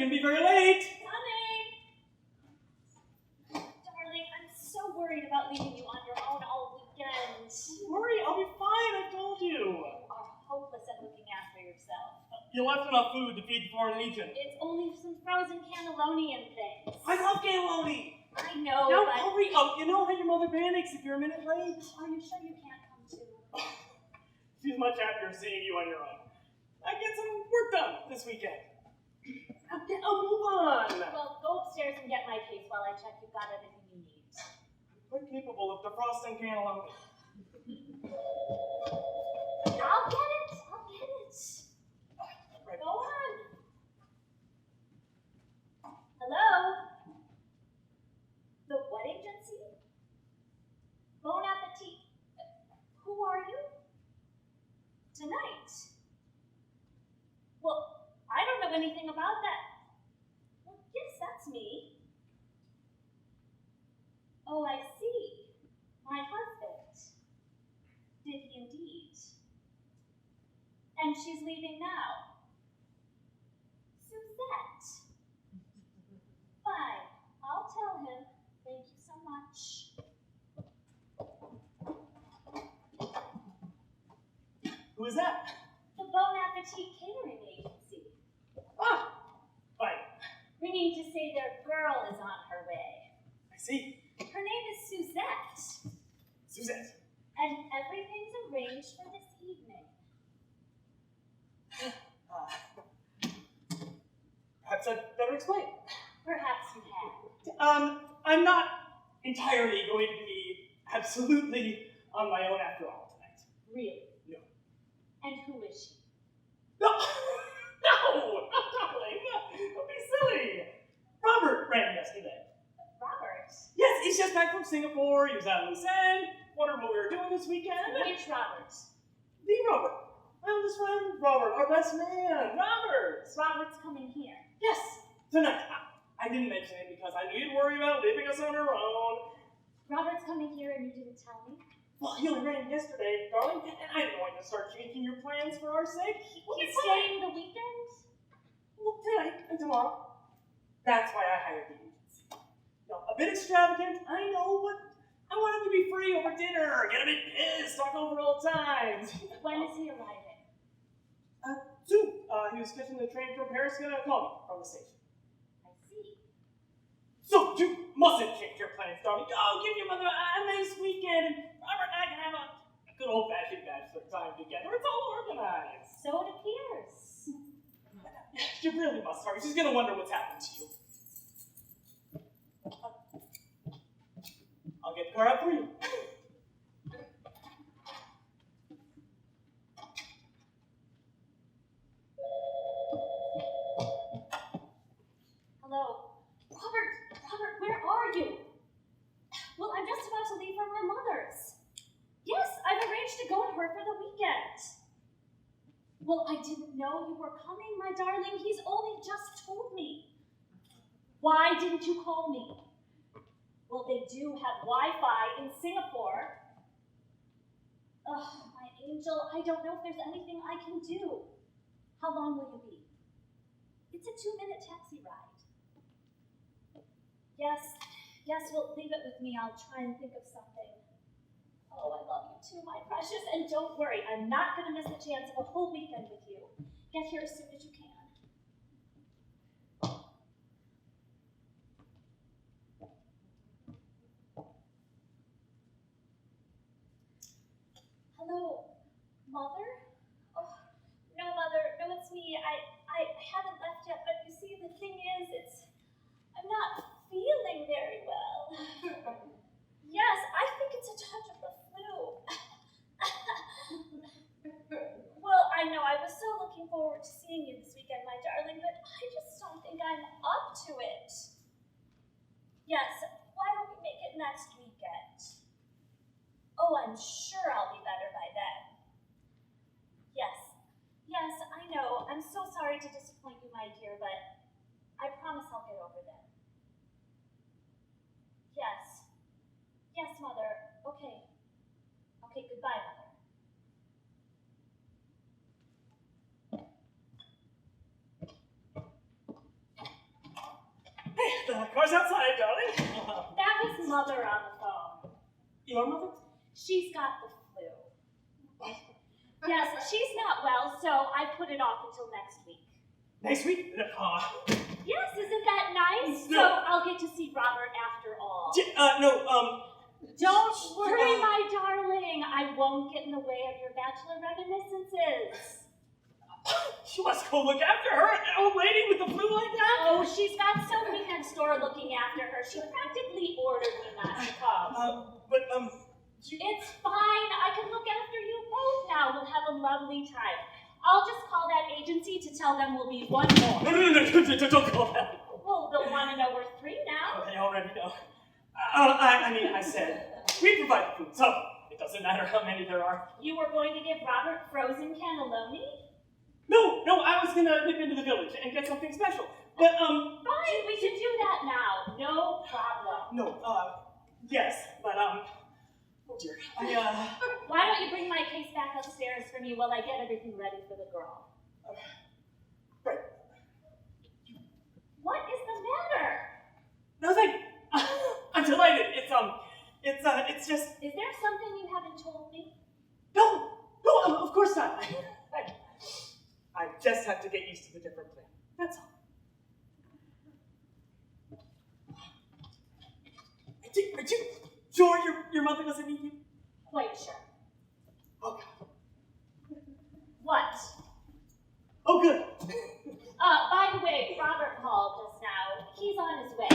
gonna be very late. Coming! Darling, I'm so worried about leaving you on your own all weekend. Don't worry, I'll be fine, I told you. You are hopeless at looking after yourself. You left enough food to feed the foreign legion. It's only some frozen cannelloni and things. I love cannelloni. I know, Now but... hurry up. You know how your mother panics if you're a minute late. Are you sure you can't come too? She's much happier seeing you on your own. I get some work done this weekend. I'll move on. Well, go upstairs and get my case while I check you've got everything you need. I'm quite capable of defrosting cannelloni. I'll get it. I'll get it. Right. Go on. Hello? The what agency? Bon appetit. Who are you? Tonight. Well, I don't know anything about that. Well, yes, that's me. Oh, I see. My husband. Did he indeed? And she's leaving now. Suzette. Fine. I'll tell him. Thank you so much. Who is that? The Bon Appetit Catering Agency. Ah, fine. Ringing to say their girl is on her way. I see. Her name is Suzette. Suzette. And everything's arranged for this evening. Perhaps I'd better explain. Perhaps you have. I'm not entirely going to be absolutely on my own after all tonight. Really? No. And who is she? No! No! Darling! Don't be silly! Robert ran yesterday. Robert? Yes, he's just back from Singapore. He was out in Lucerne. Wondered what we were doing this weekend. Which Robert? The Robert. My oldest friend, Robert. Our best man, Robert. Robert's coming here. Yes, tonight. I didn't mention it because I knew you'd worry about leaving us on our own. Robert's coming here and you didn't tell me? Well, he only ran yesterday, darling, and I didn't want you to start changing your plans for our sake. He's staying the weekend? Well, tonight and tomorrow. That's why I hired the agency. No, a bit extravagant, I know, but I wanted to be free over dinner, get a bit pissed, talk over old times. When is he arriving? Soon. He was catching the train from Paris, gonna call me from the station. I see. So you mustn't change your plans, darling. Go give your mother a nice weekend, and Robert and I can have a good old-fashioned bachelor time together. It's all organized. So it appears. You really must hurry. She's gonna wonder what's happened to you. I'll get the car out for you. Hello? Robert, where are you? Well, I'm just about to leave for my mother's. Yes, I've arranged to go to her for the weekend. Well, I didn't know you were coming, my darling. He's only just told me. Why didn't you call me? Well, they do have Wi-Fi in Singapore. Oh, my angel, I don't know if there's anything I can do. How long will you be? It's a 2-minute taxi ride. Yes, well, leave it with me. I'll try and think of something. Oh, I love you too, my precious. And don't worry, I'm not going to miss the chance of a whole weekend with you. Get here as soon as you can. Hello, Mother? Oh, no, Mother. No, it's me. I haven't left yet, but you see, the thing is, I'm not feeling very well. Yes, I think it's a touch of the flu. Well, I know, I was so looking forward to seeing you this weekend, my darling, but I just don't think I'm up to it. Yes, why don't we make it next weekend? Oh, I'm sure I'll be better by then. Yes, I know. I'm so sorry to disappoint you, my dear, but I promise I'll get over them. Yes, Mother. Okay, goodbye, Mother. car's outside, darling. That was Mother on the phone. Your mother? She's got the flu. What? Yes, she's not well, so I put it off until next week. Next week? Yes, isn't that nice? No. So I'll get to see Robert after all. No, Don't worry, my darling. I won't get in the way of your bachelor reminiscences. you must go look after her, an old lady with the flu like that? Oh, she's got somebody next door looking after her. She practically ordered me not to come. It's fine. I can look after you both now. We'll have a lovely time. I'll just call that agency to tell them we'll be one more. No, don't call that. Well, they'll want to know we're 3 now. They already know. I said, we provide the food, so it doesn't matter how many there are. You were going to give Robert frozen cannelloni? No, I was gonna nip into the village and get something special. But, Fine, we can do that now. No problem. No, yes, but, oh dear. Why don't you bring my case back upstairs for me while I get everything ready for the girl? Right. What is the matter? Nothing. I'm delighted. It's just... Is there something you haven't told me? No, of course not. I just have to get used to the different plan. That's all. Are you sure your mother doesn't need you? Quite sure. Oh, God. What? Oh, good. By the way, Robert called just now. He's on his way.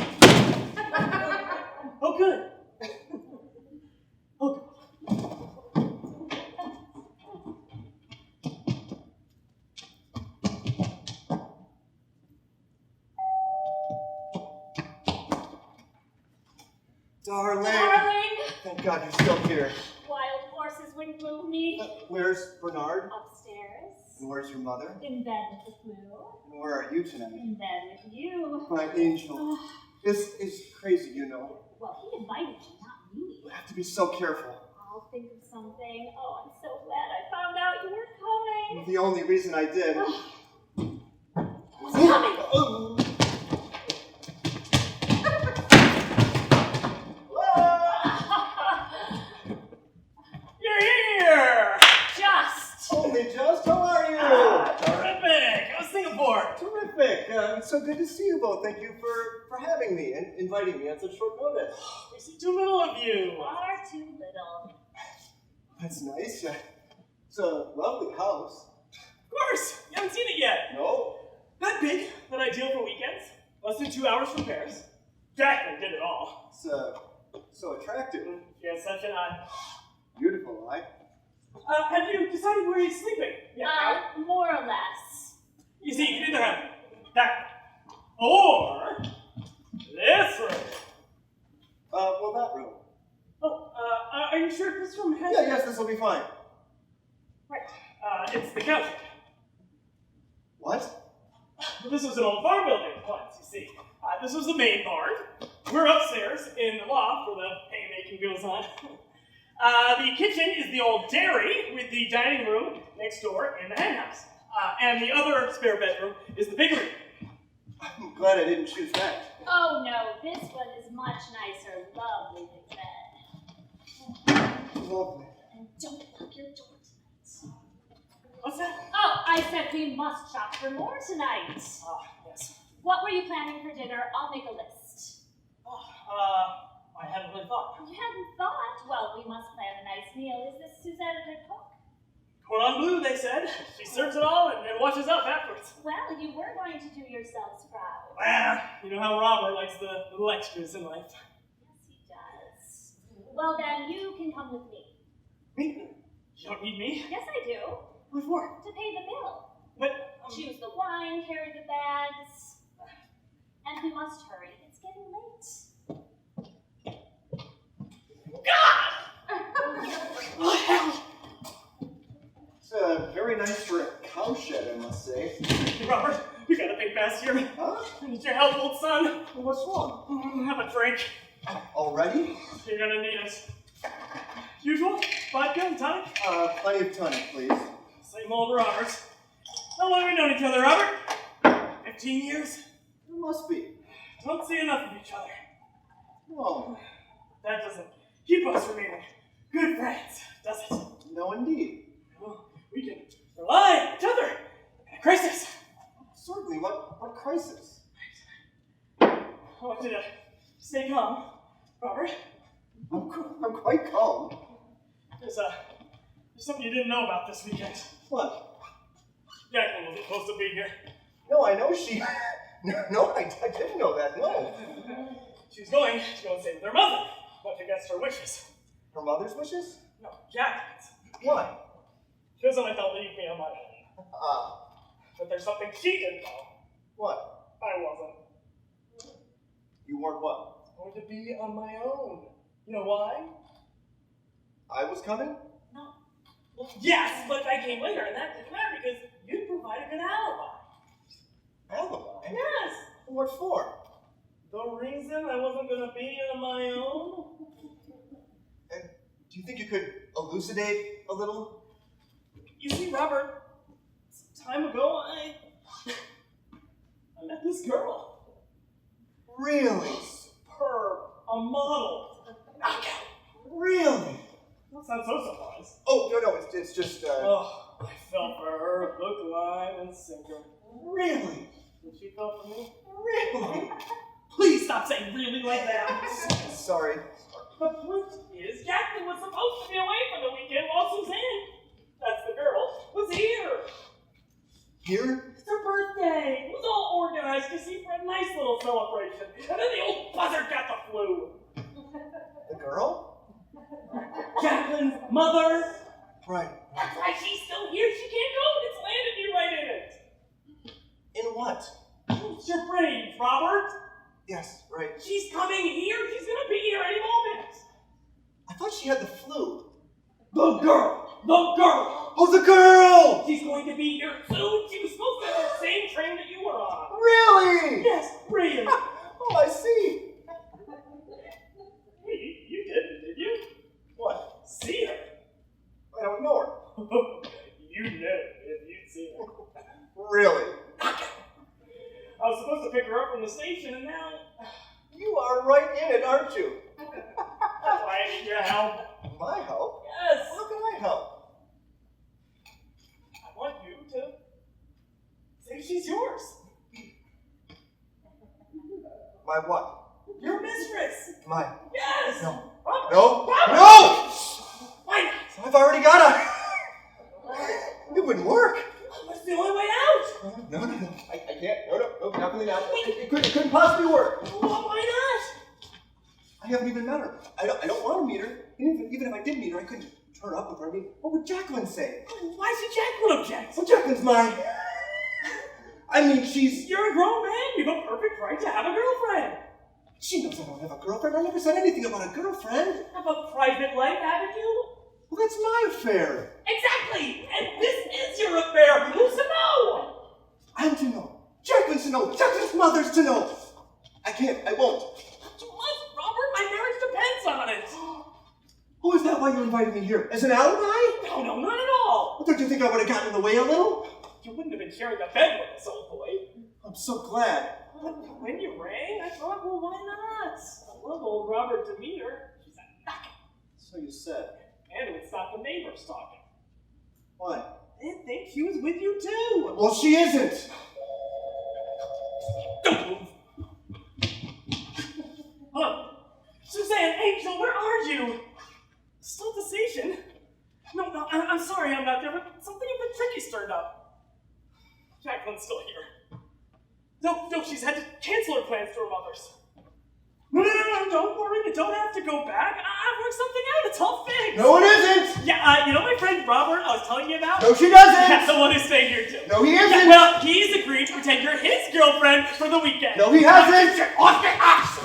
Oh, good. Oh, good. Darling! Thank God you're still here. Wild horses wouldn't move me. Where's Bernard? Upstairs. And where's your mother? In bed with the flu. And where are you tonight? In bed with you. My angel. This is crazy, you know. Well, he invited you, not me. You have to be so careful. I'll think of something. Oh, I'm so glad I found out you were coming. The only reason I did. He's coming! Oh. You're here! Just! Only just, how are you? Terrific! How's Singapore? Terrific. It's so good to see you both. Thank you for having me and inviting me on such short notice. We see too little of you. Far too little. That's nice. It's a lovely house. Of course! You haven't seen it yet. No? Not big, but ideal for weekends. Less than 2 hours from Paris. Jacqueline did it all. It's so attractive. She has such an eye. Beautiful eye. Have you decided where he's sleeping? Yeah. More or less. You see, you can either have that or this room. Well, that room. Oh, are you sure this room has... Yes, this will be fine. Right. It's the couch. What? This was an old farm building once, you see. This was the main barn. We're upstairs in the loft where the haymaking goes on. The kitchen is the old dairy with the dining room next door in the hen house. And the other spare bedroom is the big room. I'm glad I didn't choose that. Oh no, this one is much nicer. Lovely big bed. Lovely. And don't lock your door tonight. What's that? Oh, I said we must shop for more tonight. Yes. What were you planning for dinner? I'll make a list. I hadn't really thought. You hadn't thought? Well, we must plan a nice meal. Is this Suzette a good cook? Cordon bleu, they said. She serves it all and washes up afterwards. Well, you were going to do yourselves proud. Well, you know how Robert likes the little extras in life. Yes, he does. Well, then you can come with me. Me? You don't need me? Yes, I do. What for? To pay the bill. But, Choose the wine, carry the bags. And we must hurry. It's getting late. What the hell? It's very nice for a cowshed, I must say. Robert, we gotta think fast here. Huh? I need your help, old son. What's wrong? Have a drink. Already? You're gonna need it. Usual? Vodka and tonic? Plenty of tonic, please. Same old Robert. How long have we known each other, Robert? 15 years? It must be. don't see enough of each other. Oh, That doesn't keep us remaining good friends, does it? no indeed. Well, we can rely on each other in a crisis. Certainly, what crisis? I want you to stay calm, Robert. I'm quite calm. There's something you didn't know about this weekend. What? Jacqueline wasn't supposed to be here. No, I know she... No, I didn't know that, no. She was going to go and stay with her mother, much against her wishes. Her mother's wishes? No, Jacqueline's. Why? She doesn't like to leave me on my own. But there's something she didn't know. What? I wasn't. You weren't what? Going to be on my own. You know why? I was coming? No. Well, yes, but I came later, and that didn't matter because you provide a good alibi. Alibi? Yes. What for? The reason I wasn't going to be on my own? And do you think you could elucidate a little? You see, Robert, some time ago, I met this girl. Really? Superb. A model. Knockout. Really? Don't sound so surprised. Oh, no, it's just, Oh, I fell for her, hook, line, and sinker. Really? And she fell for me? Really? Please stop saying really like that. Sorry. The point is, Jacqueline was supposed to be away for the weekend while Suzanne, that's the girl, was here. Here? It's her birthday. It was all organized to see for a nice little celebration. And then the old buzzard got the flu. The girl? Jacqueline's mother. Right. That's why she's still here. She can't go. It's landed me right in it. In what? It's your brains, Robert. Yes, right. She's coming here. She's going to be here any moment. I thought she had the flu. The girl. The girl. Oh, the girl! She's going to be here soon. She was supposed to be on the same train that you were on. Really? Yes, really. Oh, I see. Hey, you did you? What? See her. I don't know her. You know if you'd seen her. Really? I was supposed to pick her up from the station, and now You are right in it, aren't you? that's why I need your help. My help? Yes. How can I help? I want you to say she's yours. My what? Your mistress. My... Yes. No. Robert. No! Robert. No! Why not? I've already got a... It wouldn't work. What's the only way out? No. I can't. No, definitely not. It couldn't possibly work. Well, why not? I haven't even met her. I don't want to meet her. Even if I did meet her, I couldn't turn up with her. I mean, what would Jacqueline say? Why should Jacqueline object? Well, Jacqueline's mine. I mean, she's... You're a grown man. You've a perfect right to have a girlfriend. She knows I don't have a girlfriend. I never said anything about a girlfriend. Have a private life, haven't you? Well, that's my affair. Exactly. And this is your affair. Who's to know? I'm to know. Jacqueline's to know. Jacqueline's mother's to know. I can't. I won't. You must, Robert. My marriage depends on it. Oh, is that why you invited me here? As an alibi? No, not at all. Well, don't you think I would have gotten in the way a little? You wouldn't have been sharing the bed with this old boy. I'm so glad. But when you rang, I thought, well, why not? I love old Robert Demeter. She's a knockout. So you said. And it would stop the neighbors talking. Why? They'd think she was with you too. Well, she isn't. Don't move. Hello. Suzanne, Angel, where are you? Still at the station? No, I'm sorry I'm not there, but something a bit tricky stirred up. Jacqueline's still here. No, she's had to cancel her plans to her mother's. No, don't worry, you don't have to go back. I've worked something out, it's all fixed. No, it isn't. Yeah, you know my friend Robert I was telling you about? No, she doesn't. That's the one who's staying here too. No, he isn't. Yeah, well, he's agreed to pretend you're his girlfriend for the weekend. No, he hasn't. Off the ass!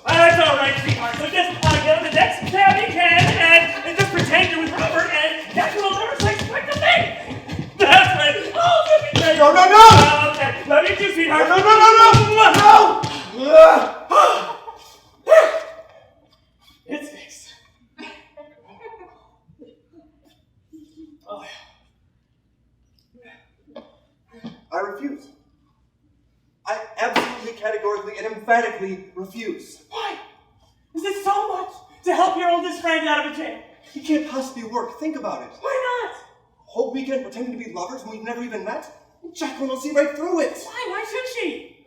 That's all right, sweetheart. So just get on the next cab you can and just pretend you're with Robert and Jacqueline will never suspect a thing. That's right. Oh, let me tell you. No. Okay, love you too, sweetheart. No. It's fixed. Oh. I refuse. I absolutely absolutely, categorically, and emphatically refuse. Why? Is it so much to help your oldest friend out of a jail? It can't possibly work. Think about it. Why not? Whole weekend pretending to be lovers when we've never even met? Jacqueline will see right through it. Why? Why should she?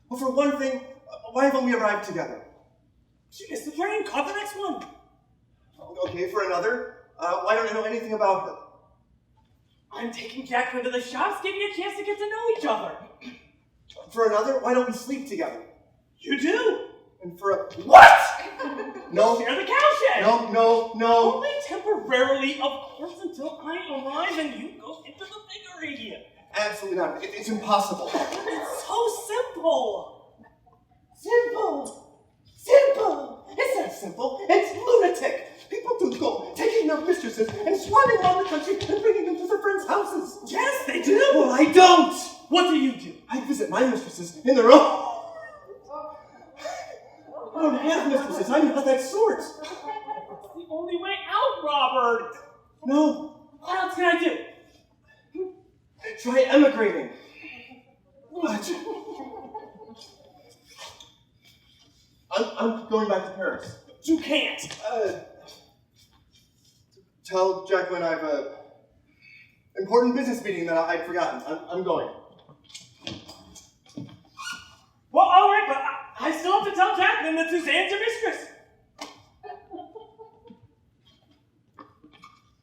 Well, for one thing, why haven't we arrived together? She missed the train. Caught the next one. Okay, for another, why don't I know anything about her? I'm taking Jacqueline to the shops, giving you a chance to get to know each other. For another, why don't we sleep together? You do. And for a... What? No. Share the cowshed. No. Only temporarily, of course, until I arrive and you go into the piggery. Absolutely not. It's impossible. It's so simple. Simple. It's not simple. It's lunatic. People do go taking their mistresses and swanning around the country and bringing them to their friends' houses. Yes, they do. Well, I don't. What do you do? I visit my mistresses in their own... I don't have mistresses. I'm not that sort. It's the only way out, Robert. No. What else can I do? Try emigrating. I'm going back to Paris. You can't. Tell Jacqueline I've a important business meeting that I'd forgotten. I'm going. Well, all right, but I still have to tell Jacqueline that Suzanne's your mistress.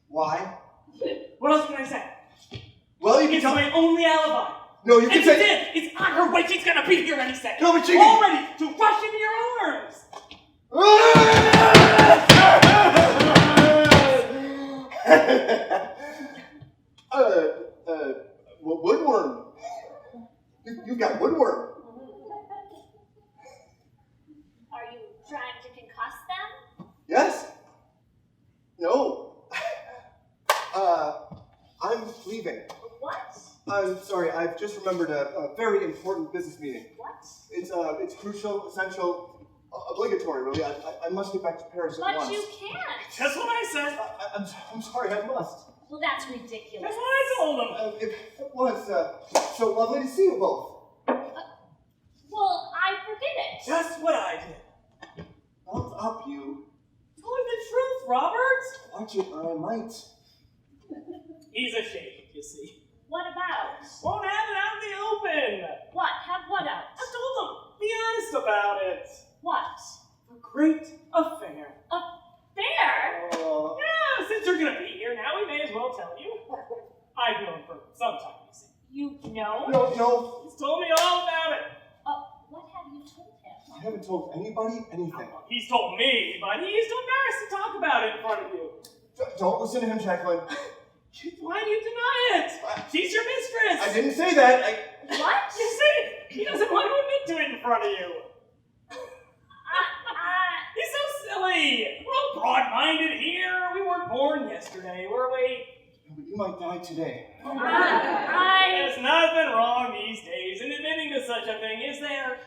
Why? What else can I say? Well, you can It's tell my only alibi. No, you And can you say... did. It's on her way. She's gonna be here any second. No, but she All can... ready to rush into your arms. Well, woodworm. You've got woodworm. Are you trying to concuss them? Yes? No. I'm leaving. What? I'm sorry, I've just remembered a very important business meeting. What? It's crucial, essential, obligatory, really. I must get back to Paris at once. But you can't. That's what I said. I'm sorry, I must. Well, that's ridiculous. That's what I told him. It was so lovely to see you both. Well, I forget it. Just what I did. Hold up, you. Tell me the truth, Robert. Watch it, or I might. He's ashamed, you see. What about? Won't have it out in the open. What? Have what out? I told him. Be honest about it. What? A great affair. Affair? Oh. Yeah, since you're gonna be here now, we may as well tell you. I've known for some time, you see. You know? No, He's told me all about it. What have you told him? I haven't told anybody anything. He's told me, but he's too embarrassed to talk about it in front of you. Don't listen to him, Jacqueline. Why do you deny it? She's your mistress. I didn't say that. What? You see, he doesn't want to admit to it in front of you. He's so silly. We're all broad-minded here. We weren't born yesterday, were we? You might die today. There's nothing wrong these days in admitting to such a thing, is there?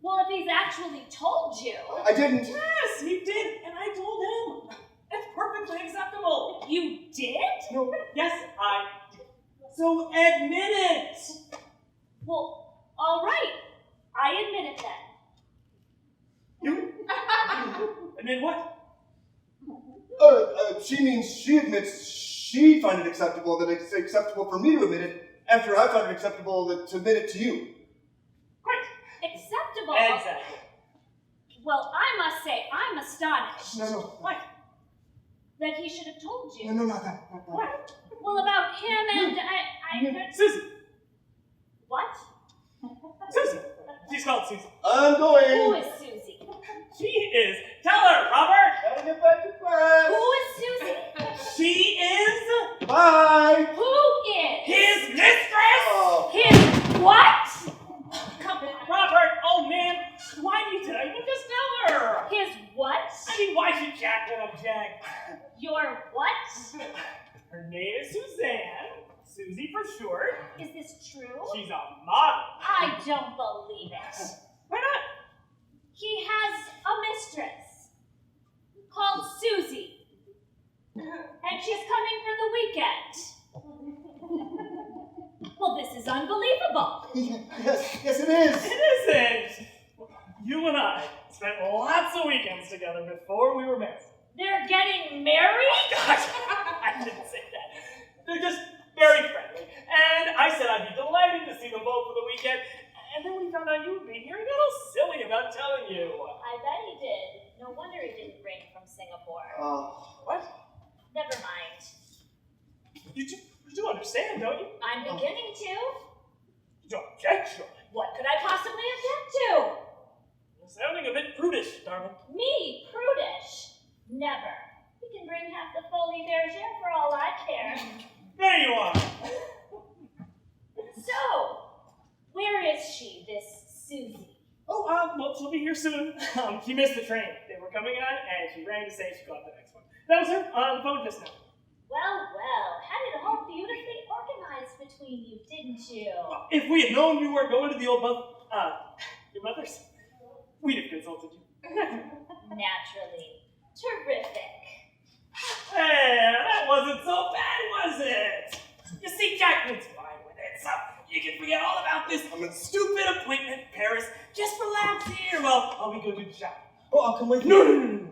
Well, if he's actually told you. I didn't. Yes, he did, and I told him. It's perfectly acceptable. You did? No. Yes, I did. So admit it. Well, all right. I admit it then. You? Admit what? She means she admits she find it acceptable that it's acceptable for me to admit it after I found it acceptable to admit it to you. Right. Acceptable? Exactly. Well, I must say, I'm astonished. No. What? That he should have told you. No, not that. Not that. What? Well, about him and I Susan. What? Susan. She's called Susan. I'm Who going. is Susie? She is. Tell her, Robert. Gotta get back to Paris. Who is Susie? She is Bye. Who is? his mistress. Oh. His what? Come on, Robert. Oh man, why do you today? Well, just tell her. His what? I mean, why should Jacqueline object? Your what? Her name is Suzanne. Susie for short. Is this true? She's a model. I don't believe it. Why not? He has a mistress called Susie, and she's coming for the weekend. Well, this is unbelievable. Yes, it is. It isn't. you would be here. He got all silly about telling you. I bet he did. No wonder he didn't bring from Singapore. What? Never mind. You do understand, don't you? I'm beginning to. You don't object, surely. What could I possibly object to? You're sounding a bit prudish, darling. Me, prudish? Never. He can bring half the folie bergère for all I care. There you are. So, where is she, this Susie? Oh, well, she'll be here soon. She missed the train. They were coming on, and she rang to say she caught the next one. That was her on the phone just now. Well, had it all beautifully organized between you, didn't you? Well, if we had known you were going to the old your mother's, we'd have consulted you. Naturally. Terrific. Hey, that wasn't so bad, was it? You see, Jacqueline's fine with it, so you can forget all about this stupid appointment in Paris. Just relax here while we go do the shopping. Oh, I'll come with you. No.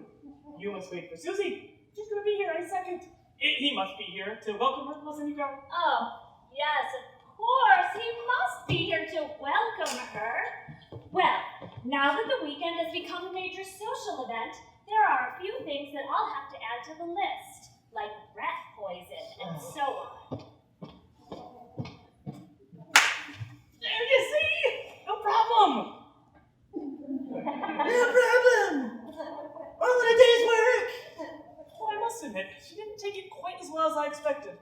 You must wait for Susie. She's going to be here any second. He must be here to welcome her, mustn't he, darling? Oh, yes, of course. He must be here to welcome her. Well, now that the weekend has become a major social event, there are a few things that I'll have to add to the list, like rat poison and so on. There you see! No problem! No problem! All in a day's work! Well, I must admit, she didn't take it quite as well as I expected.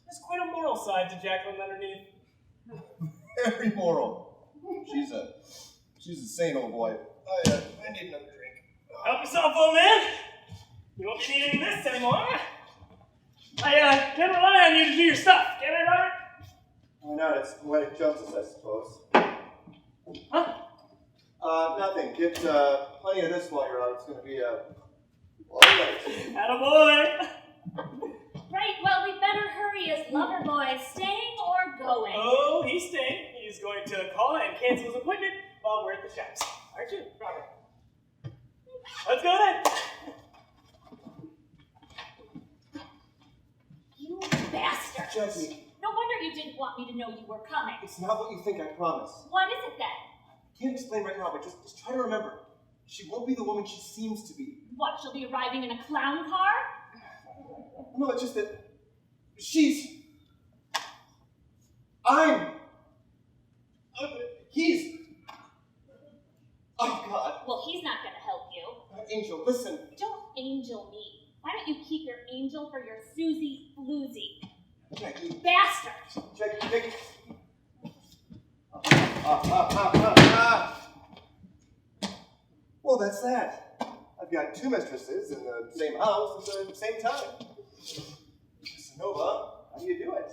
There's quite a moral side to Jacqueline underneath. Very moral. She's a saint, old boy. I need another drink. Help yourself, old man! You won't be needing this anymore. I can't rely on you to do your stuff, can I, Robert? Why not? It's poetic justice, I suppose. Huh? Nothing. Get plenty of this while you're out. It's going to be a long night. Attaboy! Right, well, we better hurry. Is Loverboy staying or going? Oh, he's staying. He's going to call and cancel his appointment while we're at the shops. Aren't you, Robert? Let's go then. You bastard! Jackie, No wonder you didn't want me to know you were coming. it's not what you think, I promise. What is it then? I can't explain right now, but just try to remember. She won't be the woman she seems to be. What, she'll be arriving in a clown car? No, it's just that he's... Oh, God. Well, he's not going to help you. Angel, listen. Don't angel me. Why don't you keep your angel for your Susie Floozy? Jackie. Bastard! Jackie. Well, that's that. I've got two mistresses in the same house at the same time. Nova, how do you do it?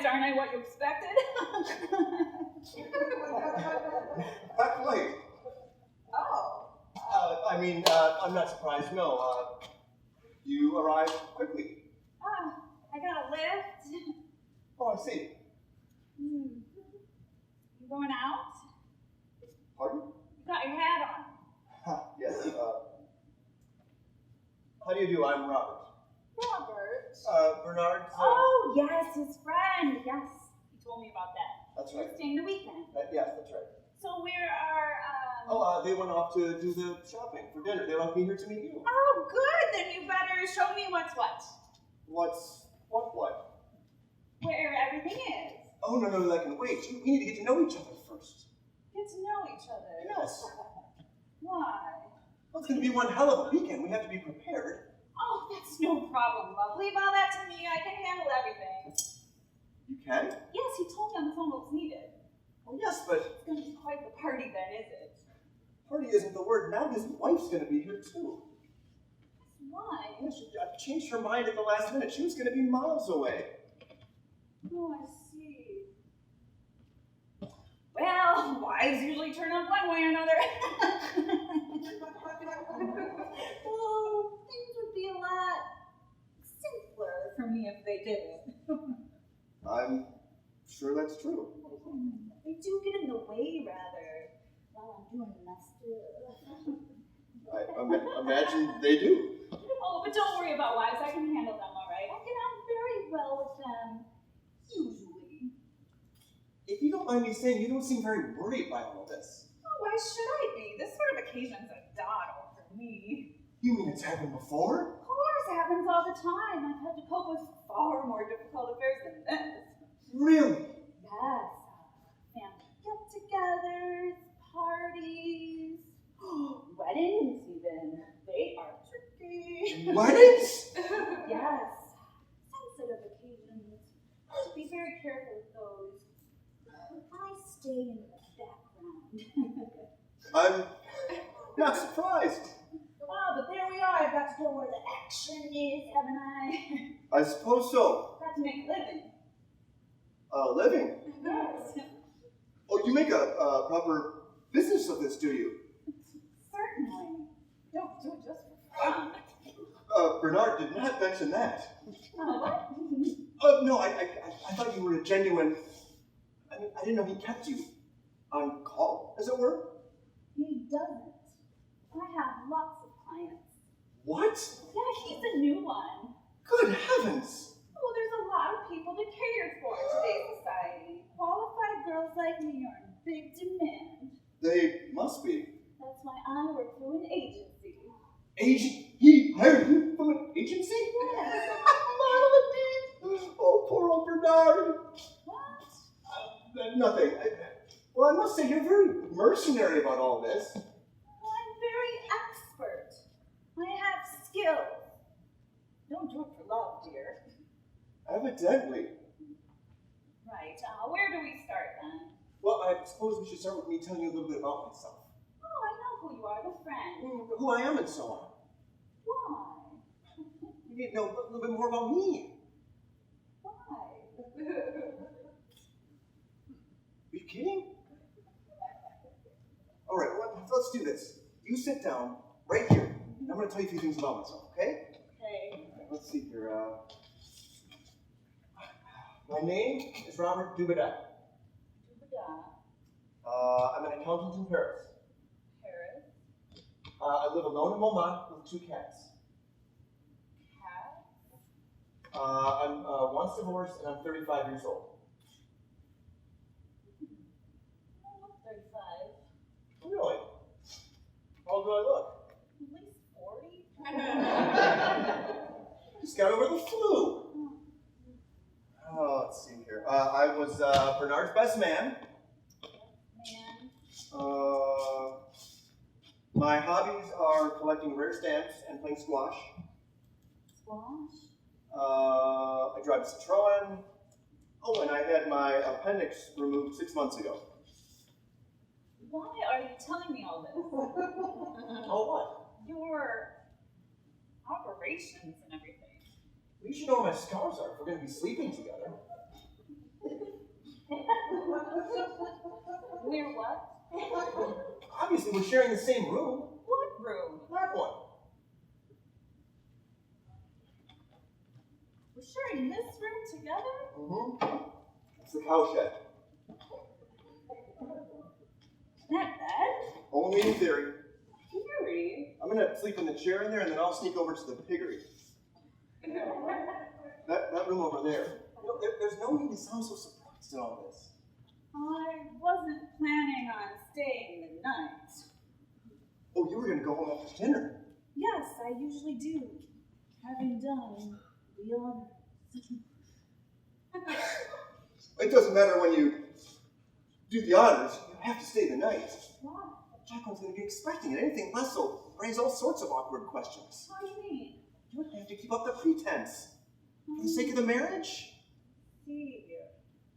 Aren't I what you expected? Not quite. Oh. I'm not surprised, no. You arrived quickly. I got a lift. Oh, I see. You going out? Pardon? You got your hat on. Yes, how do you do? I'm Robert. Robert? Bernard. Oh, yes, his friend. Yes, he told me about that. That's right. He's staying the weekend. Yes, that's right. So where are, they went off to do the shopping for dinner. They left me here to meet you. Oh, good. Then you better show me what's what. What's what? Where everything is. Oh, no, that can wait. We need to get to know each other first. Get to know each other. Yes. Why? Well, it's going to be one hell of a weekend. We have to be prepared. Oh, that's no problem, love. Leave all that to me. I can handle everything. You can? Yes, he told me on the phone what was needed. Well, yes, but It's gonna be quite the party then, is it? party isn't the word. Now his wife's going to be here too. Why? Yeah, she changed her mind at the last minute. She was going to be miles away. Oh, I see. Well, wives usually turn up one way or another. Well, things would be a lot simpler for me if they didn't. I'm sure that's true. They do get in the way, rather, while I'm doing my stuff. I imagine they do. Oh, but don't worry about wives. I can handle them all right. I get on very well with them, usually. If you don't mind me saying, you don't seem very worried by all of this. Oh, why should I be? This sort of occasion's a doddle for me. You mean it's happened before? Of course, it happens all the time. I've had to cope with far more difficult affairs than this. Really? Yes, family get-togethers, parties, weddings even. They are tricky. Weddings? Yes, sensitive occasions. To be very careful with those. I stay in the background. I'm not surprised. Oh, but there we are. I've got to go where the action is, haven't I? I suppose so. Got to make a living. Living? Yes. Oh, you make a proper business of this, do you? Certainly. Don't do it just for fun. Bernard did not mention that. Oh, what? No, I thought you were a genuine. I mean, I didn't know he kept you on call, as it were. He doesn't. I have lots of clients. What? Yeah, he's a new one. Good heavens! Well, there's a lot of people to cater for in today's society. Qualified girls like me are in big demand. They must be. That's why I work through an agency. Agent? He hired you from an agency? Yes. Madeline! Oh, poor old Bernard. What? Nothing. Well, I must say, you're very mercenary about all this. Well, I'm very expert. I have skill. Don't do it for love, dear. Evidently. Right. Where do we start then? Well, I suppose we should start with me telling you a little bit about myself. Oh, I know who you are, the friend. Who I am and so on. Why? You need to know a little bit more about me. Why? Are you kidding? All right, well, let's do this. You sit down right here. I'm going to tell you a few things about myself, okay? Okay. All right, let's see here. My name is Robert Dubedat. I'm an accountant in Paris. Paris. I live alone in Montmartre with 2 cats. Cat. I'm once divorced and I'm 35 years old. I look 35. Really? How old do I look? At least 40. Just got over the flu. Oh, let's see here. I was Bernard's best man. Man. My hobbies are collecting rare stamps and playing squash. Squash. I drive a Citroen. Oh, and I had my appendix removed 6 months ago. Why are you telling me all this? Oh, what? Your operations and everything. You should know where my scars are if we're going to be sleeping together. We're what? Obviously, we're sharing the same room. What room? That one. We're sharing this room together? Mm-hmm. It's the cowshed. That bed? Only in theory. Theory? I'm going to sleep in the chair in there, and then I'll sneak over to the piggery. That room over there. You know, there's no need to sound so surprised in all this. I wasn't planning on staying the night. Oh, you were going to go home after dinner. Yes, I usually do. Having done the honors. It doesn't matter when you do the honors. You have to stay the night. Why? Jacqueline's going to be expecting it. Anything less will raise all sorts of awkward questions. What do you mean? You have to keep up the pretense. For the sake of the marriage? See,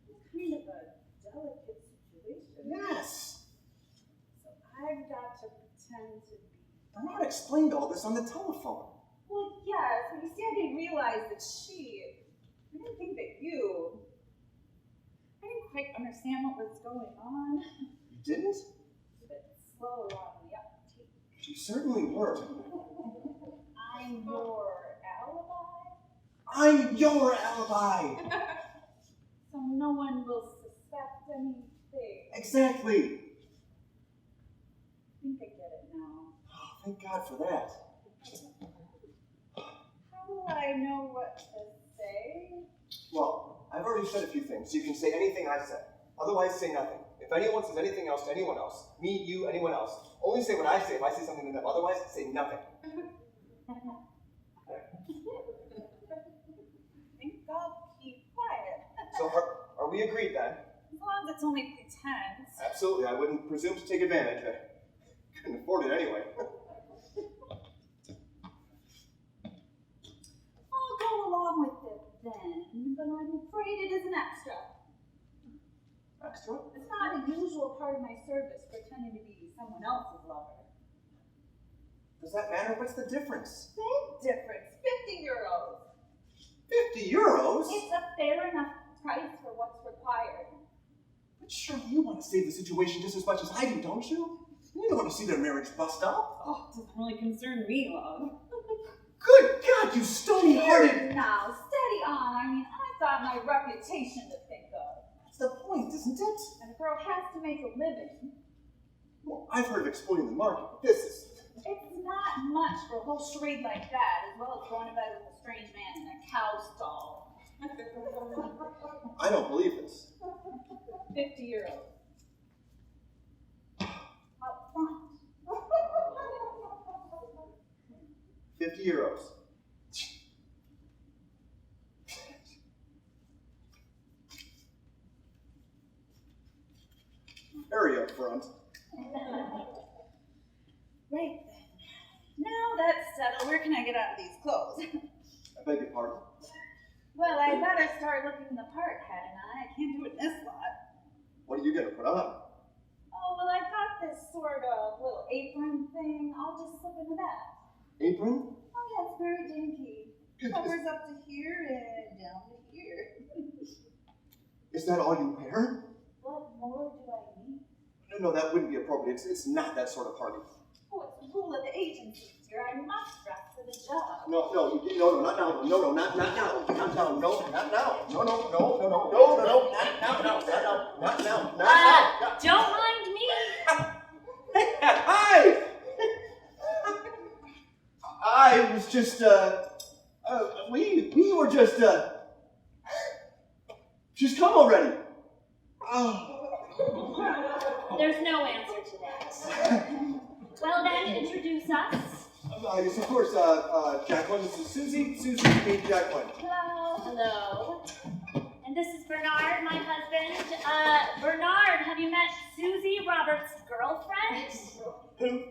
it's kind of a delicate situation. pretend to be. Bernard explained all this on the telephone. Well, yes, but you see, I didn't realize that I didn't think that I didn't quite understand what was going on. You didn't? A bit slow on the uptake. You certainly were. I'm your alibi? I'm your alibi! So no one will suspect anything. Exactly. I think I get it now. Oh, thank God for that. How will I know what to say? Well, I've already said a few things, so you can say anything I said. Otherwise, say nothing. If anyone says anything else to anyone else, me, you, anyone else, only say what I say if I say something to them. Otherwise, say nothing. I think I'll keep quiet. So are we agreed then? As long as it's only pretense. Absolutely. I wouldn't presume to take advantage. I couldn't afford it anyway. I'll go along with it then, but I'm afraid it is an extra. Extra? It's not a usual part of my service, pretending to be someone else's lover. Does that matter? What's the difference? Big difference. 50 euros. 50 euros? It's a fair enough price for what's required. But surely you want to save the situation just as much as I do, don't you? You don't want to see their marriage bust up. Oh, it doesn't really concern me, love. Good God, you stony-hearted... Now, steady on. I mean, I've got my reputation to think of. That's the point, isn't it? And a girl has to make a living. Well, I've heard of exploiting the market, but this is... It's not much for a whole charade like that, as well as going to bed with a strange man in a cow stall. I don't believe this. 50 euros. Up front. 50 euros. Very up front. Right then. Now that's settled, where can I get out of these clothes? I beg your pardon. Well, I better start looking the part, hadn't I? I can't do it in this lot. What are you going to put on? Oh, well, I've got this sort of little apron thing. I'll just slip into that. Apron? Oh, yeah, it's very dainty. Covers up to here and down to here. Is that all you wear? What more do I need? No, that wouldn't be appropriate. It's not that sort of party. Oh, it's the rule of the agency, dear. I must dress for the job. No, not now. No, not now. Not now. No, not now. No, not now. Not now. Don't mind me. Hi! I was just, we were just come already. Oh. There's no answer to that. Well then, introduce us. Yes, of course, Jacqueline, this is Susie. Susie, meet Jacqueline. Hello. Hello. And this is Bernard, my husband. Bernard, have you met Susie, Robert's girlfriend? Who?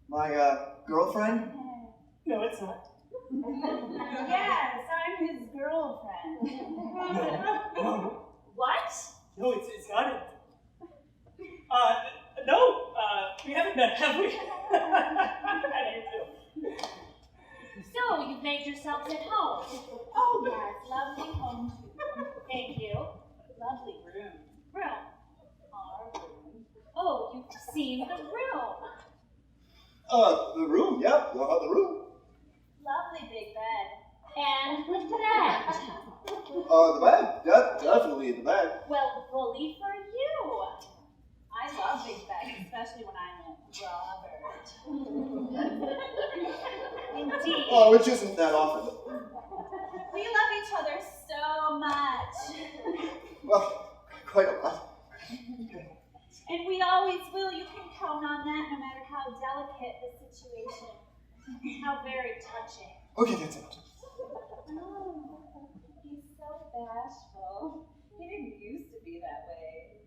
My, girlfriend? No, it's not. Yes, I'm his girlfriend. What? No, it's not it. No, we haven't met, have we? I do too. So, you've made yourselves at home. Oh, yes, lovely home, too. Thank you. Lovely room. Room. Our room. Oh, you've seen the room. The room, yeah, the room. Lovely big bed. And the bed. The bed, yeah, definitely the bed. Well, bully for you. I love big beds, especially when I'm with Robert. Indeed. Oh, which isn't that often. We love each other so much. Well, quite a lot. And we always will. You can count on that no matter how delicate the situation. How very touching. Okay, that's it. Oh, he's so bashful. He didn't used to be that way.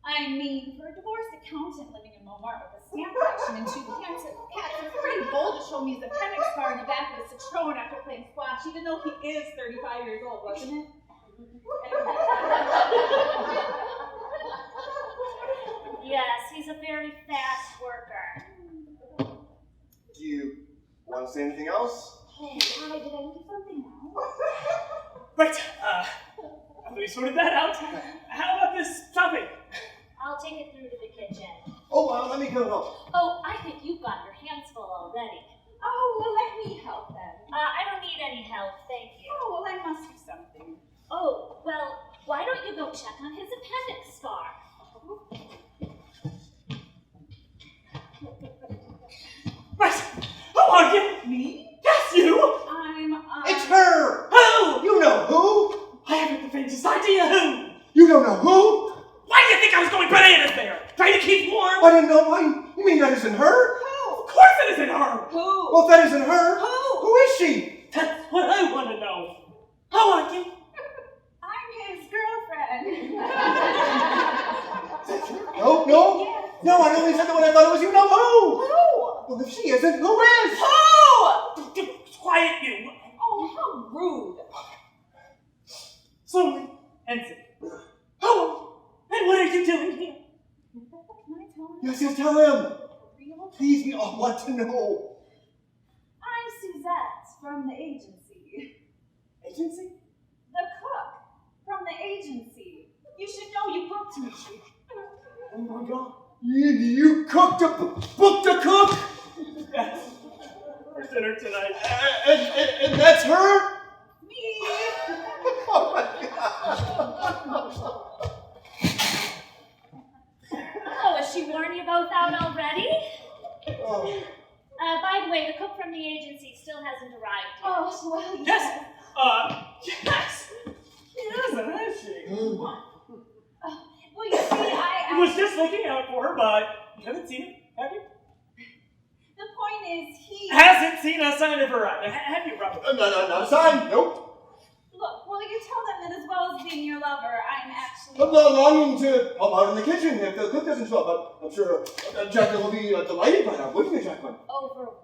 I mean, for a divorced accountant living in Montmartre with a stamp collection and 2 handsome cats, it's pretty bold to show me his appendix scar in the back of a Citroen after playing squash, even though he is 35 years old, wasn't it? Yes, he's a very fast worker. say anything else? Oh, why did I look at something now? Right, after we sorted that out, how about this topic? I'll take it through to the kitchen. Oh, let me go help. Oh, I think you've got your hands full already. Oh, well, let me help then. I don't need any help, thank you. Oh, well, I must do something. Oh, well, why don't you go check on his appendix scar? Right, who are you? Me? Yes, you! It's her! Who? You know who? I haven't the faintest idea who! You don't know who? Why do you think I was going bananas there? Trying to keep warm? I didn't know why. You mean that isn't her? Of course it isn't her! Who? Well, if that isn't her, Who? who is she? That's what I want to know. How are you? I'm his girlfriend. No. Yes. No, I only said that when I thought it was you know who. Who? Well, if she isn't, who is? Who? Quiet you. Oh, how rude. Slowly and simply. Oh, and what are you doing here? Can I tell him? Yes, tell him. Real? Please, we all want to know. I'm Suzette from the agency. Agency? The cook from the agency. You should know you booked me. Oh my God. You booked a cook? Yes. For dinner tonight. And that's her? Me. Oh my God. Oh, has she worn you both out already? Oh. By the way, the cook from the agency still hasn't arrived yet. Oh, well, Yes. Yes. Yes, has she? Well, you see, I was just looking out for her, but you haven't seen her, have you? the point is, he... Hasn't seen a sign of her either. Have you, Robert? No, sign. Nope. Look, will you tell them that as well as being your lover, I'm actually... I'm not longing to help out in the kitchen if the cook doesn't show up. I'm sure Jacqueline will be delighted by that, wouldn't you, Jacqueline? Overwhelmed.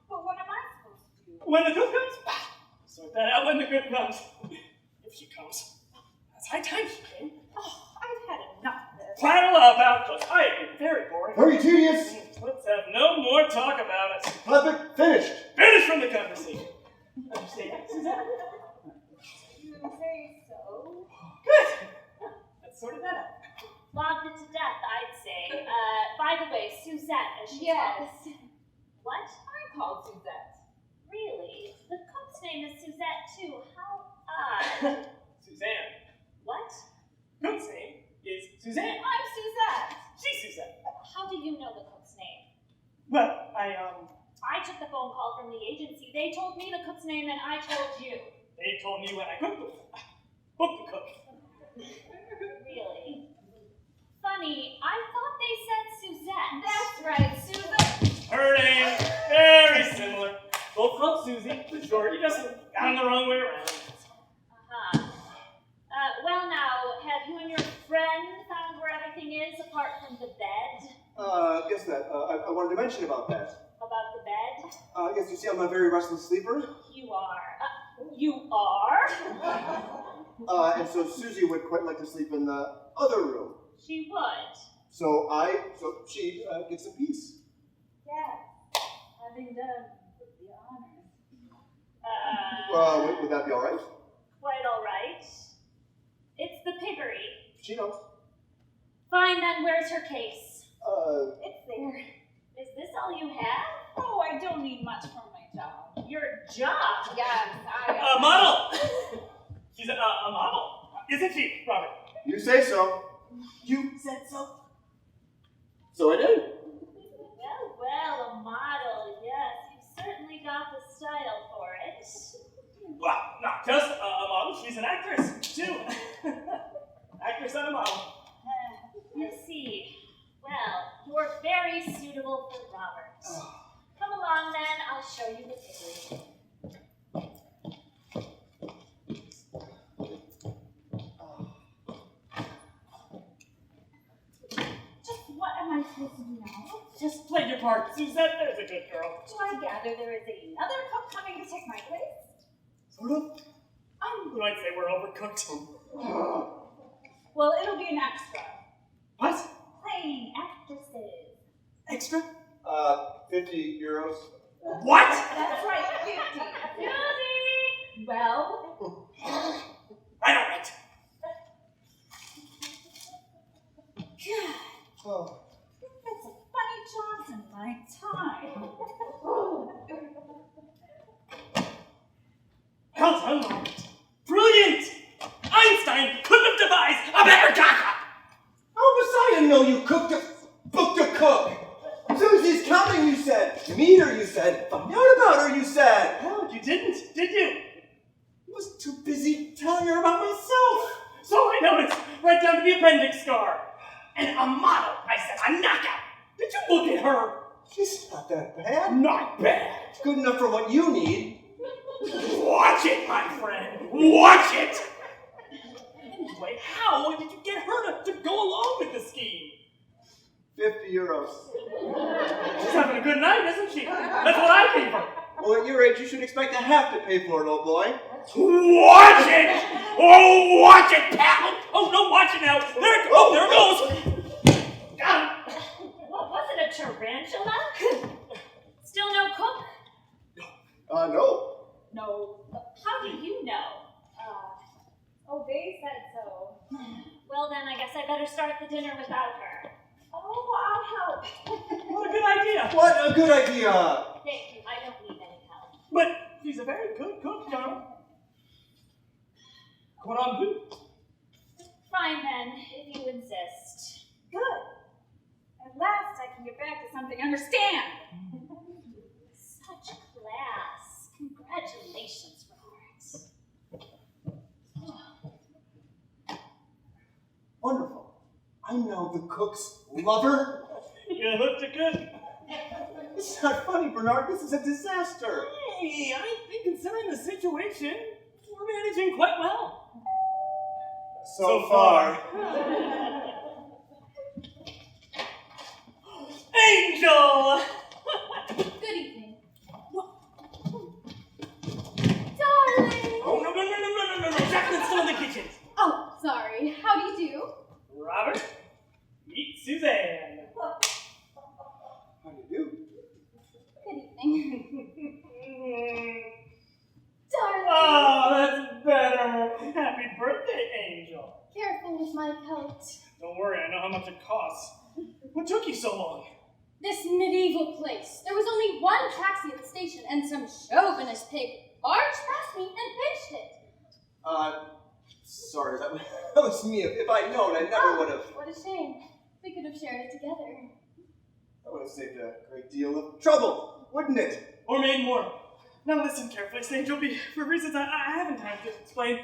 But what am I supposed to do? When the cook comes? Sort that out when the cook comes. If she comes. That's high time she came. Oh, I've had enough of this. Prattle about cooks. I agree. Very boring. Very tedious. Let's have no more talk about it. Topic finished. Finish from the conversation. Understand, Suzanne? You say so? Good. Let's sort that out. Logged it to death, I'd say. By the way, Suzette, as she Yes. calls. What? I'm called Suzette. Really? The cook's name is Suzette, too. How odd. Suzanne. What? Cook's name is Suzanne. I'm Suzette. She's Suzanne. How do you know the cook's name? Well, I took the phone call from the agency. They told me the cook's name, and I told you. they told me when I cooked the booked the cook. Really? Funny, I thought they said Suzette. That's right, Suzette. Her name, very similar. Both called Susie, for short. You just got them the wrong way around. Uh-huh. Well now, have you and your friend found where everything is apart from the bed? Guess that. I wanted to mention about that. About the bed? Yes, you see, I'm a very restless sleeper. You are. You are? And so Susie would quite like to sleep in the other room. She would. So she gets some peace. Yes, having done the honors. Would that be all right? Quite all right. It's the piggery. She knows. Fine then, where's her case? It's there. Is this all you have? Oh, I don't need much for my job. Your job? Yes, A model! She's a model. Isn't she, Robert? You say so. You said so. So I did. Well, a model, yes. You've certainly got the style for it. Well, not just a model. She's an actress, too. Actress and a model. I see. Well, you're very suitable for Robert. Come along then, I'll show you the piggery. Just what am I supposed to do now? Just play your part, Suzette. There's a good girl. Do I gather there is another cook coming to take my place? Sort of. You might say we're overcooked. Well, it'll be an extra. What? Playing actresses. Extra? 50 euros. What? That's right, 50. Susie! Well, Right, all right. God, Oh. that's a funny jobs in my time. Well done, Robert. Brilliant! Einstein couldn't have devised a better cock-up! How was I to know you booked a cook? Susie's coming, you said. Meet her, you said. Find out about her, you said. Well, you didn't, did you? I was too busy telling her about myself. So I noticed, right down to the appendix scar. And a model, I said, a knockout. Did you look at her? She's not that bad. Not bad. Good enough for what you need. Watch it, my friend. Watch it. Anyway, how did you get her to go along with the scheme? 50 euros. She's having a good night, isn't she? That's what I think her. Well, at your age, you should expect to have to pay for it, old boy. Watch it! Oh, watch it, pal! Oh, no, watch it now. There it goes. Got him. What was it, a tarantula? Still no cook? No. No. How do you know? Oh, they said so. Well, then I guess I better start the dinner without her. Oh, I'll help. What a good idea. What a good idea. Thank you, I don't need any help. But she's a very good cook, darling. What on do? Fine then, if you insist. Good. At last I can get back to something I understand. Such class. Congratulations, Robert. Wonderful. I'm now the cook's lover. You look to good. It's not funny, Bernard. This is a disaster. Hey, I think considering the situation, we're managing quite well. So far. Angel! Good evening. Darling! Oh, no. Jacqueline's still in the kitchen. Oh, sorry. How do you do? Robert, meet Suzanne. How do you do? Good evening. Darling! Oh, that's better. Happy birthday, Angel. Careful with my coat. Don't worry, I know how much it costs. What took you so long? This medieval place. There was only one taxi at the station, and some chauvinist pig barged past me and pitched it. Sorry, that was me. If I'd known, I never would have. What a shame. We could have shared it together. That would have saved a great deal of trouble, wouldn't it? Or made more. Now listen carefully, Angel. For reasons I haven't time to explain,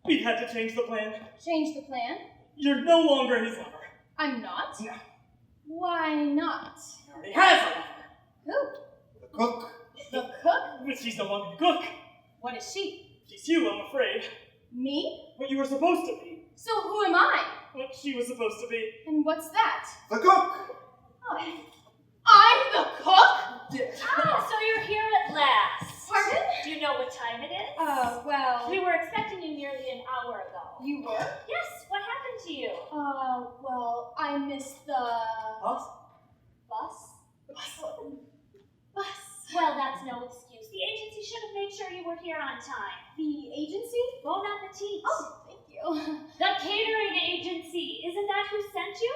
we've had to change the plan. Change the plan? You're no longer his lover. I'm not? No. Why not? He already has a lover. Who? The cook. The cook? But she's no longer the cook. What is she? She's you, I'm afraid. Me? What you were supposed to be. So who am I? What she was supposed to be. And what's that? The cook. Oh, I'm the cook? Ah, so you're here at last. Pardon? Do you know what time it is? Well, We were expecting you nearly an hour ago. you were? Yes, what happened to you? Well, I missed the Us? bus. Bus. Well, that's no excuse. The agency should have made sure you were here on time. The agency? Bon appetit. Oh, thank you. The catering agency. Isn't that who sent you?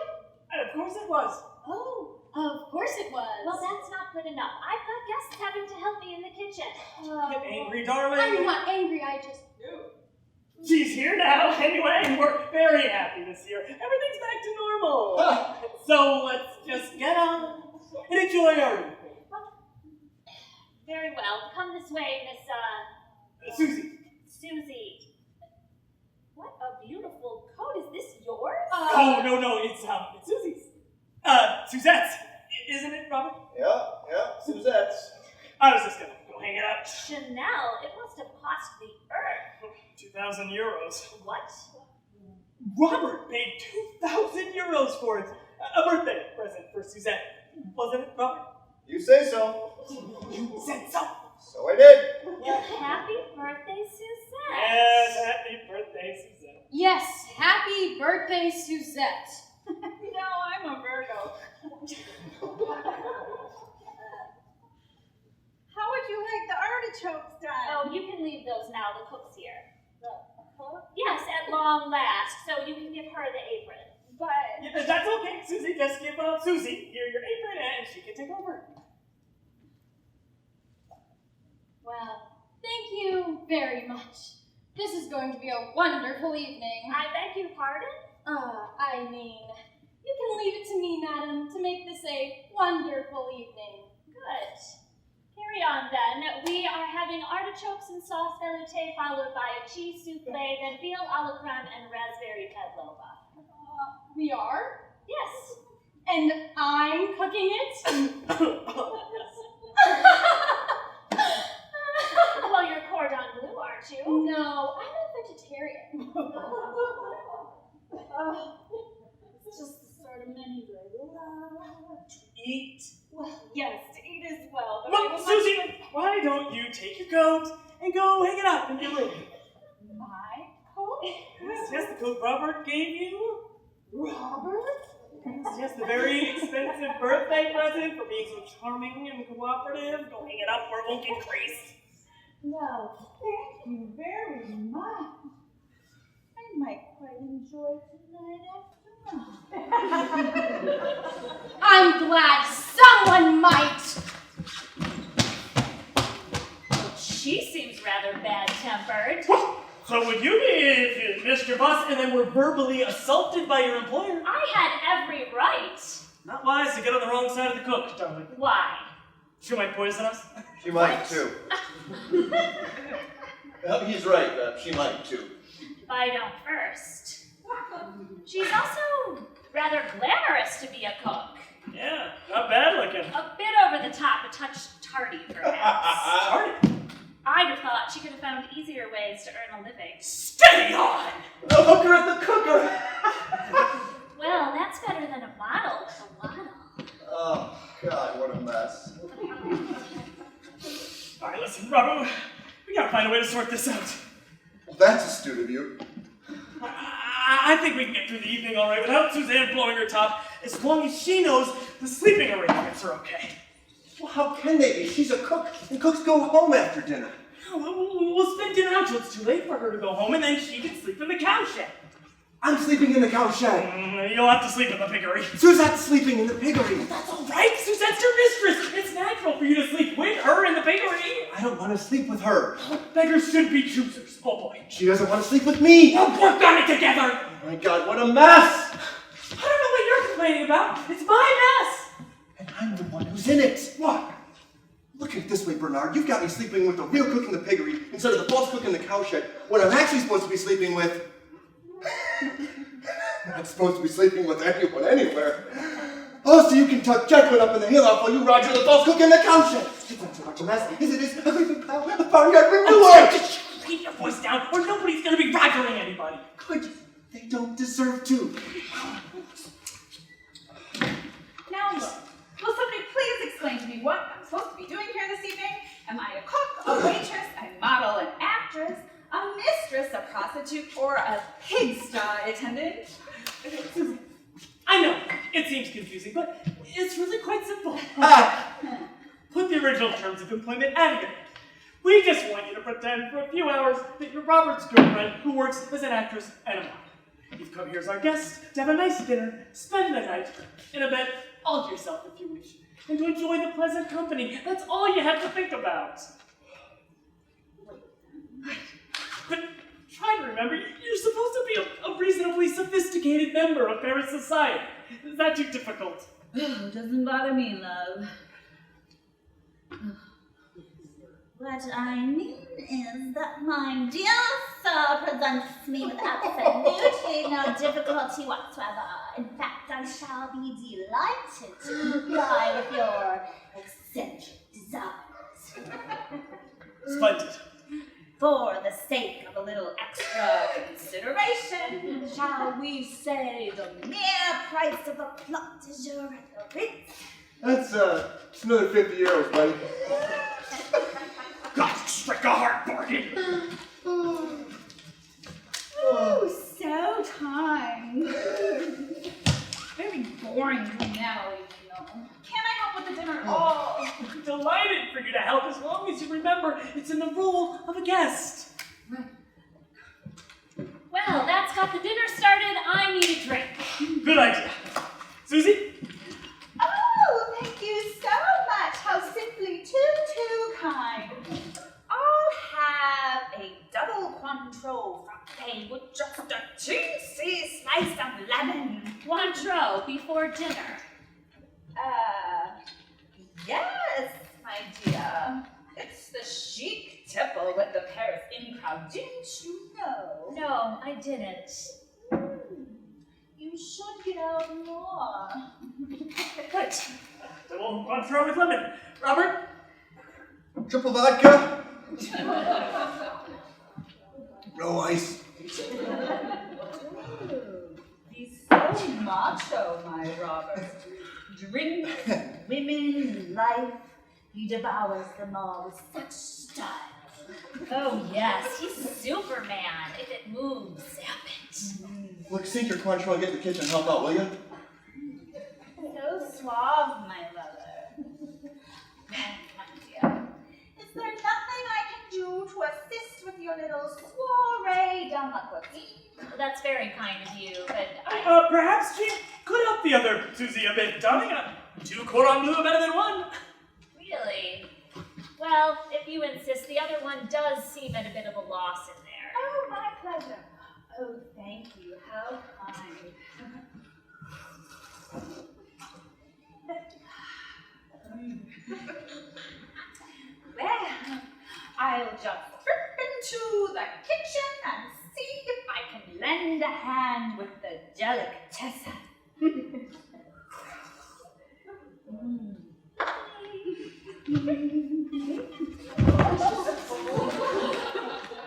And of course it was. Oh, of course it was. Well, that's not good enough. I've got guests having to help me in the kitchen. Get angry, darling. I'm not angry, I just... She's here now, anyway, and we're very happy this year. Everything's back to normal. So let's just get on and enjoy our evening. Very well. Come this way, Miss, Susie. Susie. What a beautiful coat. Is this yours? Oh, no, it's Susie's. Suzette's. Isn't it, Robert? Yeah, Suzette's. I was just gonna go hang it up. Chanel. It must have cost the earth. 2,000 euros. What? Robert paid 2,000 euros for it. A birthday present for Suzette. Wasn't it, Robert? You say so. You said so. So I did. Well, happy birthday, Suzette. Yes, happy birthday, Suzette. Yes, happy birthday, Suzette. No, I'm a Virgo. artichokes done. Oh, you can leave those now. The cook's here. The cook? Yes, at long last. So you can give her the apron. But Yeah, that's okay, Susie. Just give Susie here your apron and she can take over. Well, thank you very much. This is going to be a wonderful evening. I beg your pardon? I mean, you can leave it to me, madam, to make this a wonderful evening. Good. Carry on then. We are having artichokes and sauce velouté followed by a cheese soufflé, then veal a la creme and raspberry pavlova. We are? Yes. And I'm cooking it? Well, you're cordon bleu, aren't you? No, I'm a vegetarian. it's just the sort of menu that I love. Eat. Well, yes, to eat as well. But Look, Susie, why don't you take your coat and go hang it up in your room? My coat? Yes, the coat Robert gave you. Robert? Yes, the very expensive birthday present for being so charming and cooperative. Go hang it up where it won't get creased. Well, thank you very much. I might quite enjoy tonight after. I'm glad someone might. She seems rather bad-tempered. So would you be if you missed your bus and then were verbally assaulted by your employer? I had every right. Not wise to get on the wrong side of the cook, darling. Why? She might poison us. She might too. He's right, she might too. If I don't first. She's also rather glamorous to be a cook. Yeah, not bad looking. A bit over the top, a touch tardy, perhaps. Sorry. I'd have thought she could have found easier ways to earn a living. Steady on! The hooker at the cooker! Well, that's better than a model. A model. Oh, God, what a mess. All right, listen, Robert, we gotta find a way to sort this out. Well, that's astute of you. I think we can get through the evening all right without Suzanne blowing her top, as long as she knows the sleeping arrangements are okay. Well, how can they be? She's a cook, and cooks go home after dinner. We'll spend dinner out till it's too late for her to go home, and then she can sleep in the cow shed. I'm sleeping in the cow shed. You'll have to sleep in the piggery. Suzette's sleeping in the piggery. That's all right. Suzette's your mistress. It's natural for you to sleep with her in the piggery. I don't want to sleep with her. Beggars should be choosers. Oh boy. She doesn't want to sleep with me. We'll work on it together. Oh my God, what a mess! I don't know what you're complaining about. It's my mess. And I'm the one who's in it. What? Look at it this way, Bernard. You've got me sleeping with the real cook in the piggery instead of the false cook in the cowshed, when I'm actually supposed to be sleeping with... Not supposed to be sleeping with anyone anywhere. Oh, so you can tuck Jacqueline up in the hayloft while you Roger the false cook in the cowshed. It's not so much a mess as it is a creeping plow, a barnyard manure. Just keep your voice down, or nobody's gonna be rogering anybody. Good. They don't deserve to. Now look, will somebody please explain to me what I'm supposed to be doing here this evening? Am I a cook, a waitress, a model, an actress, a mistress, a prostitute, or a pigsty attendant? I know, it seems confusing, but it's really quite simple. Put the original terms of employment out of your head. We just want you to pretend for a few hours that you're Robert's girlfriend who works as an actress and a model. You've come here as our guest to have a nice dinner, spend the night, in a bed all to yourself if you wish, and to enjoy the pleasant company. That's all you have to think about. But try to remember, you're supposed to be a reasonably sophisticated member of Paris society. Is that too difficult? Doesn't bother me, love. What I mean is that my dear sir presents me with absolutely no difficulty whatsoever. In fact, I shall be delighted to comply with your eccentric desires. Splendid. For the sake of a little extra consideration, shall we say the mere price of a plot de jour at the Ritz? That's, it's another 50 euros, buddy. God, strike a hard bargain. Oh, so kind. Very boring to me now, you know. Can I help with the dinner? all. I'm delighted for you to help as long as you remember it's in the role of a guest. Well, that's got the dinner started. I need a drink. Good idea. Susie? Oh, thank you so much. How simply too kind. I'll have a double Cointreau frappe with just a juicy slice of lemon. Cointreau before dinner. Yes, my dear. It's the chic tipple with the Paris in crowd. Didn't you know? No, I didn't. You should get out more. Right. Double Cointreau with lemon. Robert? Triple vodka? No ice. He's so macho, my Robert. Drink, women, life. He devours them all with such style. Oh, yes, he's Superman. If it moves, zap it. Look, sink your Cointreau and get in the kitchen and help out, will you? So suave, my lover. My dear, is there nothing I can do to assist with your little soiree dans la cuisine? Well, that's very kind of you, but Perhaps she could help the other Susie a bit, darling. 2 cordon bleu are better than 1. really? Well, if you insist, the other one does seem at a bit of a loss in there. Oh, my pleasure. Oh, thank you. How kind. Well, I'll just trip into the kitchen and see if I can lend a hand with the delicatessen.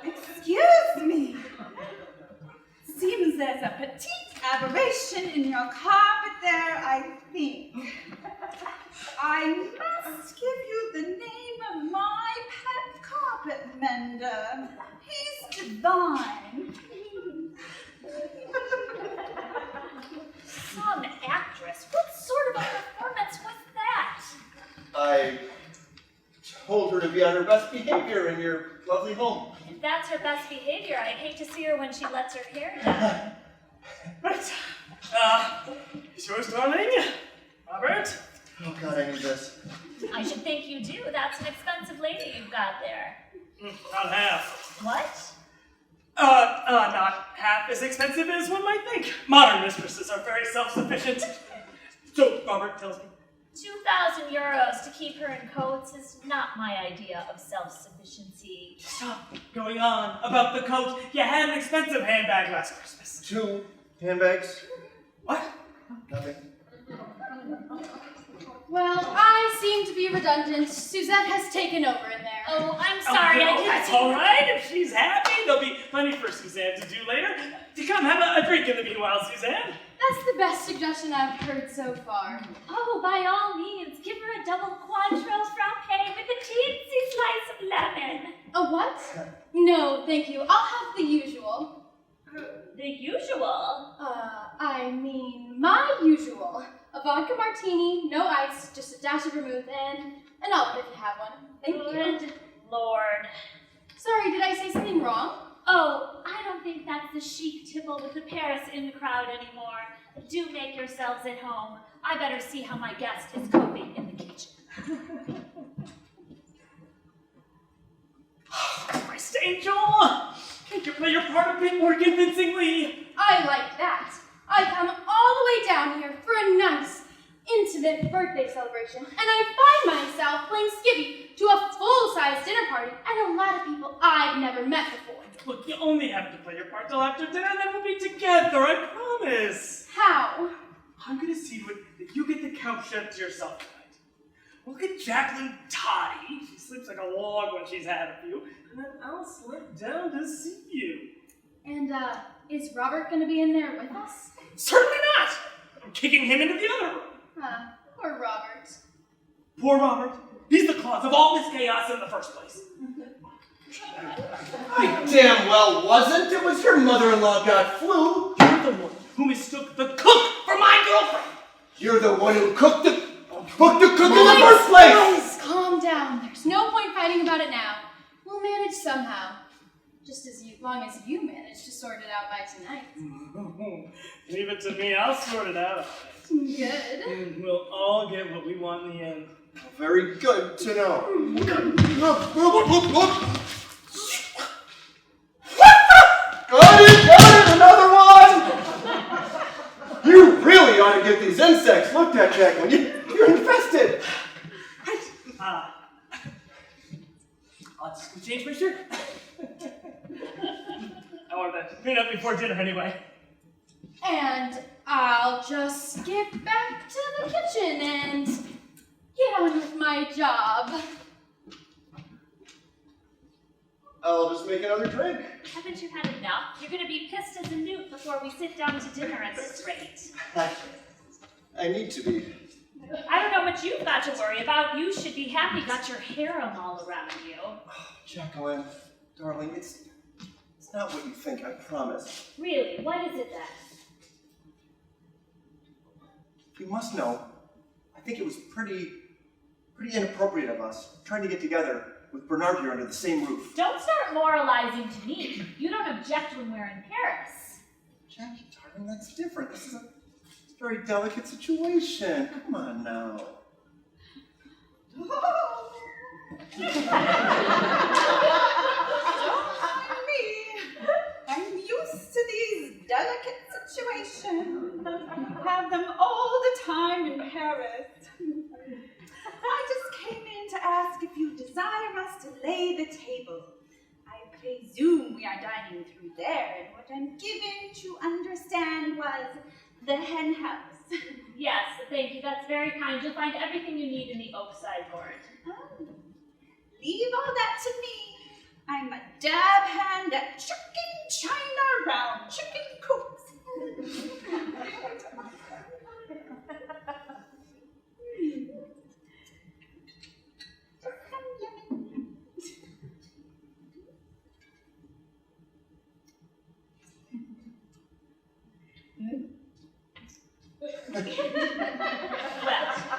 Excuse me. Seems there's a petite aberration in your carpet there, I think. I must give you the name of my pet carpet mender. He's divine. Some actress? What sort of a performance was that? I told her to be on her best behavior in your lovely home. If that's her best behavior, I'd hate to see her when she lets her hair down. Right. Is yours, darling? Robert? Oh God, I need this. I should think you do. That's an expensive lady you've got there. Not half. What? Not half as expensive as one might think. Modern mistresses are very self-sufficient. So, Robert tells me. 2,000 euros to keep her in coats is not my idea of self-sufficiency. Stop going on about the coat. You had an expensive handbag last Christmas. 2 handbags. What? Nothing. Well, I seem to be redundant. Suzette has taken over in there. Oh, I'm sorry. I didn't That's see- all right. If she's happy, there'll be plenty for Suzanne to do later. To come have a drink in the meanwhile, Suzanne. That's the best suggestion I've heard so far. Oh, by all means, give her a double Cointreau frappe with a teensy slice of lemon. A what? No, thank you. I'll have the usual. The usual. I mean my usual. A vodka martini, no ice, just a dash of vermouth, and an olive if you have one. Thank you. Good Lord. Sorry, did I say something wrong? Oh, I don't think that's the chic tipple with the Paris in crowd anymore. Do make yourselves at home. I better see how my guest is coping in the kitchen. Christ, Angel! Can't you play your part a bit more convincingly? I like that. I come all the way down here for a nice, intimate birthday celebration, and I find myself playing skivvy to a full-size dinner party and a lot of people I've never met before. Look, you only have to play your part till after dinner, then we'll be together, I promise. How? I'm gonna see to it that you get the couch chef to yourself tonight. Look at Jacqueline Toddy. She sleeps like a log when she's had a few, and then I'll slip down to see you. And, is Robert gonna be in there with us? Certainly not! I'm kicking him into the other room. Poor Robert. Poor Robert. He's the cause of all this chaos in the first place. I damn well wasn't. It was your mother-in-law got flu. You're the one who mistook the cook for my girlfriend. You're the one who cooked the... cooked the cook in the first place! Guys, calm down. There's no point fighting about it now. We'll manage somehow. Just as long as you manage to sort it out by tonight. Leave it to me, I'll sort it out. Good. We'll all get what we want in the end. Very good to know. Got it, another one! You really ought to get these insects looked at, Jacqueline. You're infested. I'll just change my shirt. I wanted to clean up before dinner anyway. And I'll just skip back to the kitchen and get on with my job. I'll just make another drink. Haven't you had enough? You're going to be pissed as a newt before we sit down to dinner at this rate. I need to be. I don't know what you've got to worry about. You should be happy got your harem all around you. Jacqueline, darling, it's not what you think, I promise. Really? What is it then? You must know, I think it was pretty inappropriate of us trying to get together with Bernard here under the same roof. Don't start moralizing to me. You don't object when we're in Paris. Jackie, darling, that's different. This is a very delicate situation. Come on now. I'm used to these delicate situations. Have them all the time in Paris. I just came in to ask if you desire us to lay the table. I presume we are dining through there, and what I'm given to understand was the hen house. Yes, thank you. That's very kind. You'll find everything you need in the oak sideboard. Oh, leave all that to me. I'm a dab hand at chicken china round chicken coops. Well,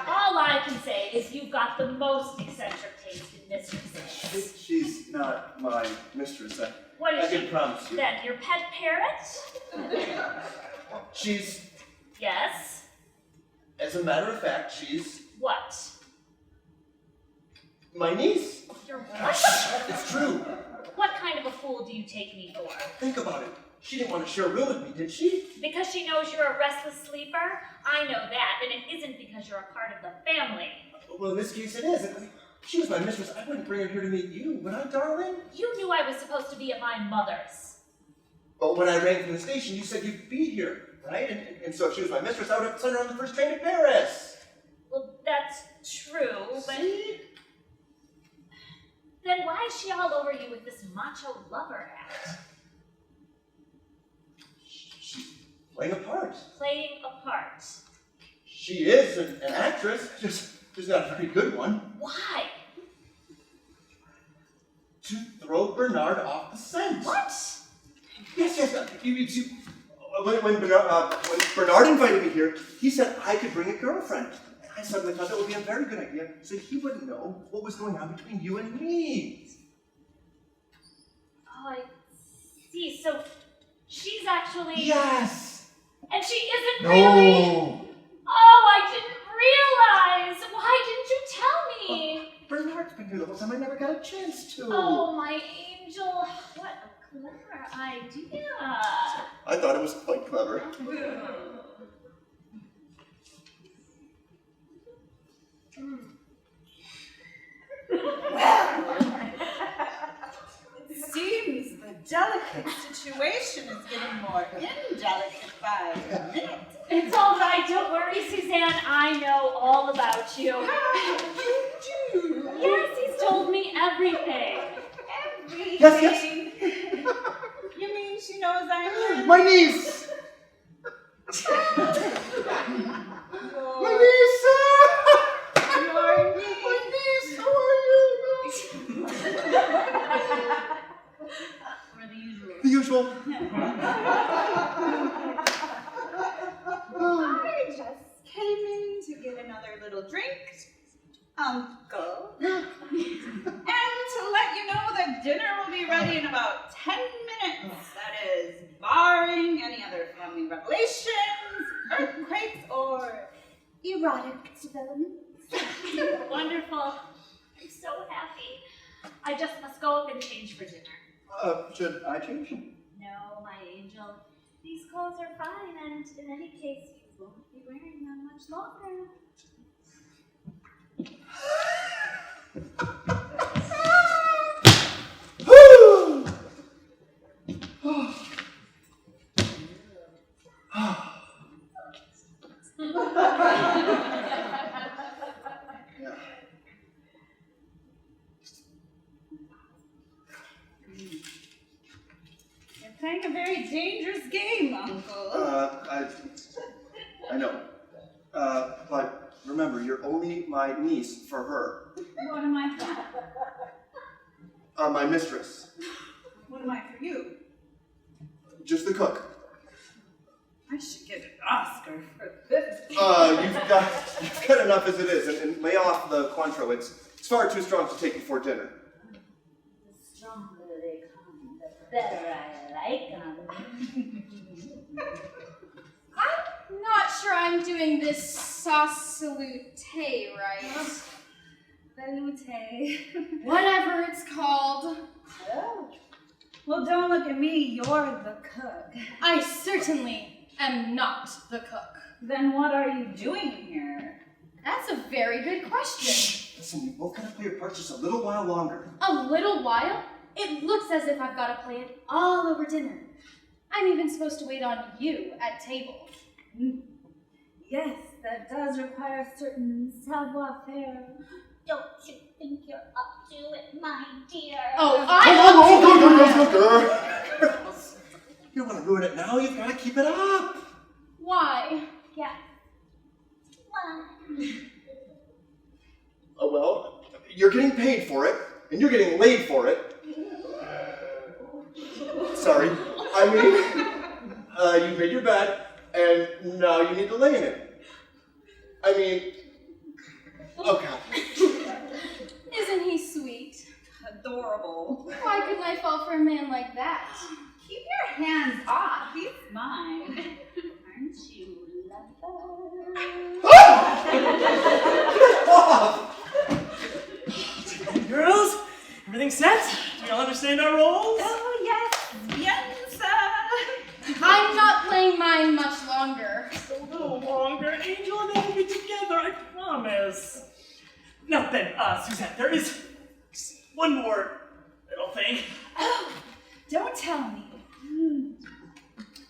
all I can say is you've got the most eccentric taste in mistresses. She's not my mistress. What is I can she? promise you. Then your pet parrot? She's, Yes. as a matter of fact, she's What? my niece. Your what? It's true. What kind of a fool do you take me for? Think about it. She didn't want to share a room with me, did she? Because she knows you're a restless sleeper? I know that, and it isn't because you're a part of the family. Well, in this case it is. If she was my mistress, I wouldn't bring her here to meet you, would I, darling? You knew I was supposed to be at my mother's. But when I rang from the station, you said you'd be here, right? And so if she was my mistress, I would have sent her on the first train to Paris. Well, that's true, but... See? Then why is she all over you with this macho lover act? She's playing a part. Playing a part. She is an actress, just not a very good one. Why? To throw Bernard off the scent. What? Yes. When Bernard invited me here, he said I could bring a girlfriend. I suddenly thought that would be a very good idea, so he wouldn't know what was going on between you and me. Oh, I see. So she's actually... Yes! And she isn't really... No! Oh, I didn't realize! Why didn't you tell me? Bernard's been here the whole time. I never got a chance to. Oh, my angel. What a clever idea. I thought it was quite clever. It seems the delicate situation is getting more indelicate by the minute. It's all right. Don't worry, Suzanne. I know all about you. You do? Yes, he's told me everything. Everything. Yes. You mean she knows I'm My niece! My niece! your niece? My niece, how are you? For the usual. The usual. I just came in to get another little little drink, Uncle. And to let you know that dinner will be ready in about 10 minutes. That is, barring any other family revelations, earthquakes, or erotic developments. Wonderful. I'm so happy. I just must go up and change for dinner. Should I change? No, my angel. These clothes are fine, and in any case, you won't be wearing them much longer. You're playing a very dangerous game, Uncle. I know. But remember, you're only my niece for her. What am I for? My mistress. What am I for you? Just the cook. I should get an Oscar for this. You've got enough as it is, and lay off the Cointreau. It's far too strong to take before dinner. The stronger they come, the better I like them. I'm not sure I'm doing this sauce salute right. Salute. Whatever it's called. Oh. Well, don't look at me. You're the cook. I certainly am not the cook. Then what are you doing here? That's a very good question. Listen, you both gotta play your parts just a little while longer. A little while? It looks as if I've got to play it all over dinner. I'm even supposed to wait on you at table. Yes, that does require certain savoir-faire. Don't you think you're up to it, my dear? Oh, Girls, you don't want to ruin it now. You've got to keep it up. Why? Yeah. Why? Oh, well, you're getting paid for it, and you're getting laid for it. Sorry. I mean, you made your bed, and now you need to lay in it. I mean, okay. Isn't he sweet? Adorable. Why couldn't I fall for a man like that? Keep your hands off. He's mine. Aren't you Girls, everything set? Do we all understand our roles? Oh, yes. Yes, I'm not playing mine much longer. A little longer. Angel and I will be together, I promise. Now then, Suzette, there is one more little thing. Oh, don't tell me.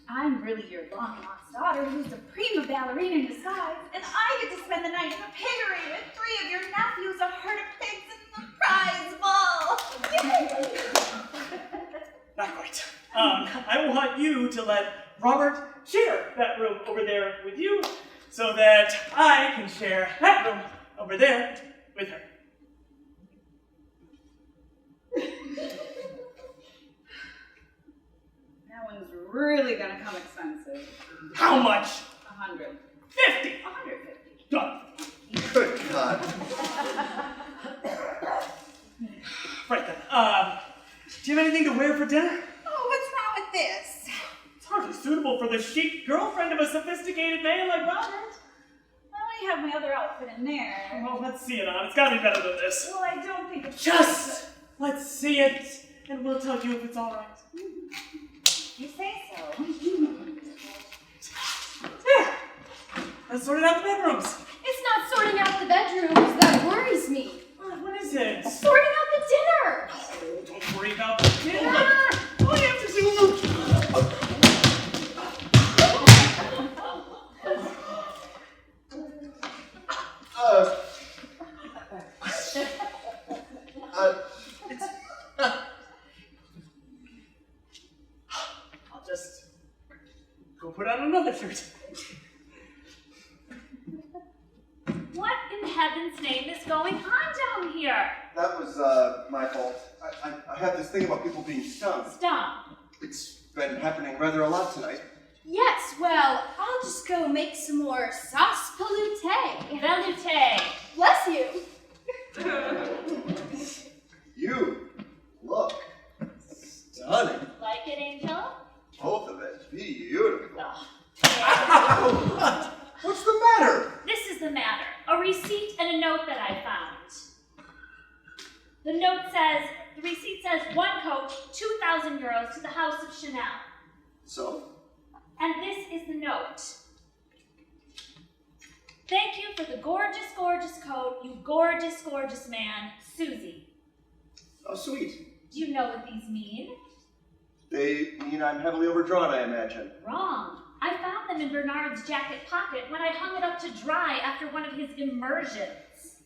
I'm really your long-lost daughter who's a prima ballerina in disguise, and I get to spend the night in a piggery with 3 of your nephews, a herd of pigs, and the prize ball. Not quite. I want you to let Robert share that room over there with you, so that I can share that room over there with her. That one's really gonna come expensive. How much? 100. 50. 150. Done. Good God. Right then. Do you have anything to wear for dinner? Oh, what's wrong with this? It's hardly suitable for the chic girlfriend of a sophisticated man like Robert. I have my other outfit in there. Well, let's see it on. It's gotta be better than this. Well, I don't think it's Just let's see it, and we'll tell you if it's all right. You say so. There. Let's sort out the bedrooms. It's not sorting out the bedrooms that worries me. What is it? Sorting out the dinner! Oh, don't worry about the dinner. All you have to do is... I'll just go put on another shirt. What in heaven's name is going on down here? That was my fault. I have this thing about people being stung. Stop. It's been happening rather a lot tonight. Yes, well, I'll just go make some more sauce velouté. Velouté. receipt and a note that I found. The receipt says 1 coat, 2,000 euros to the House of Chanel. So? And this is the note. Thank you for the gorgeous, gorgeous coat, you gorgeous, gorgeous man, Susie. Oh, sweet. Do you know what these mean? They mean I'm heavily overdrawn, I imagine. Wrong. I found them in Bernard's jacket pocket when I hung it up to dry after one of his immersions.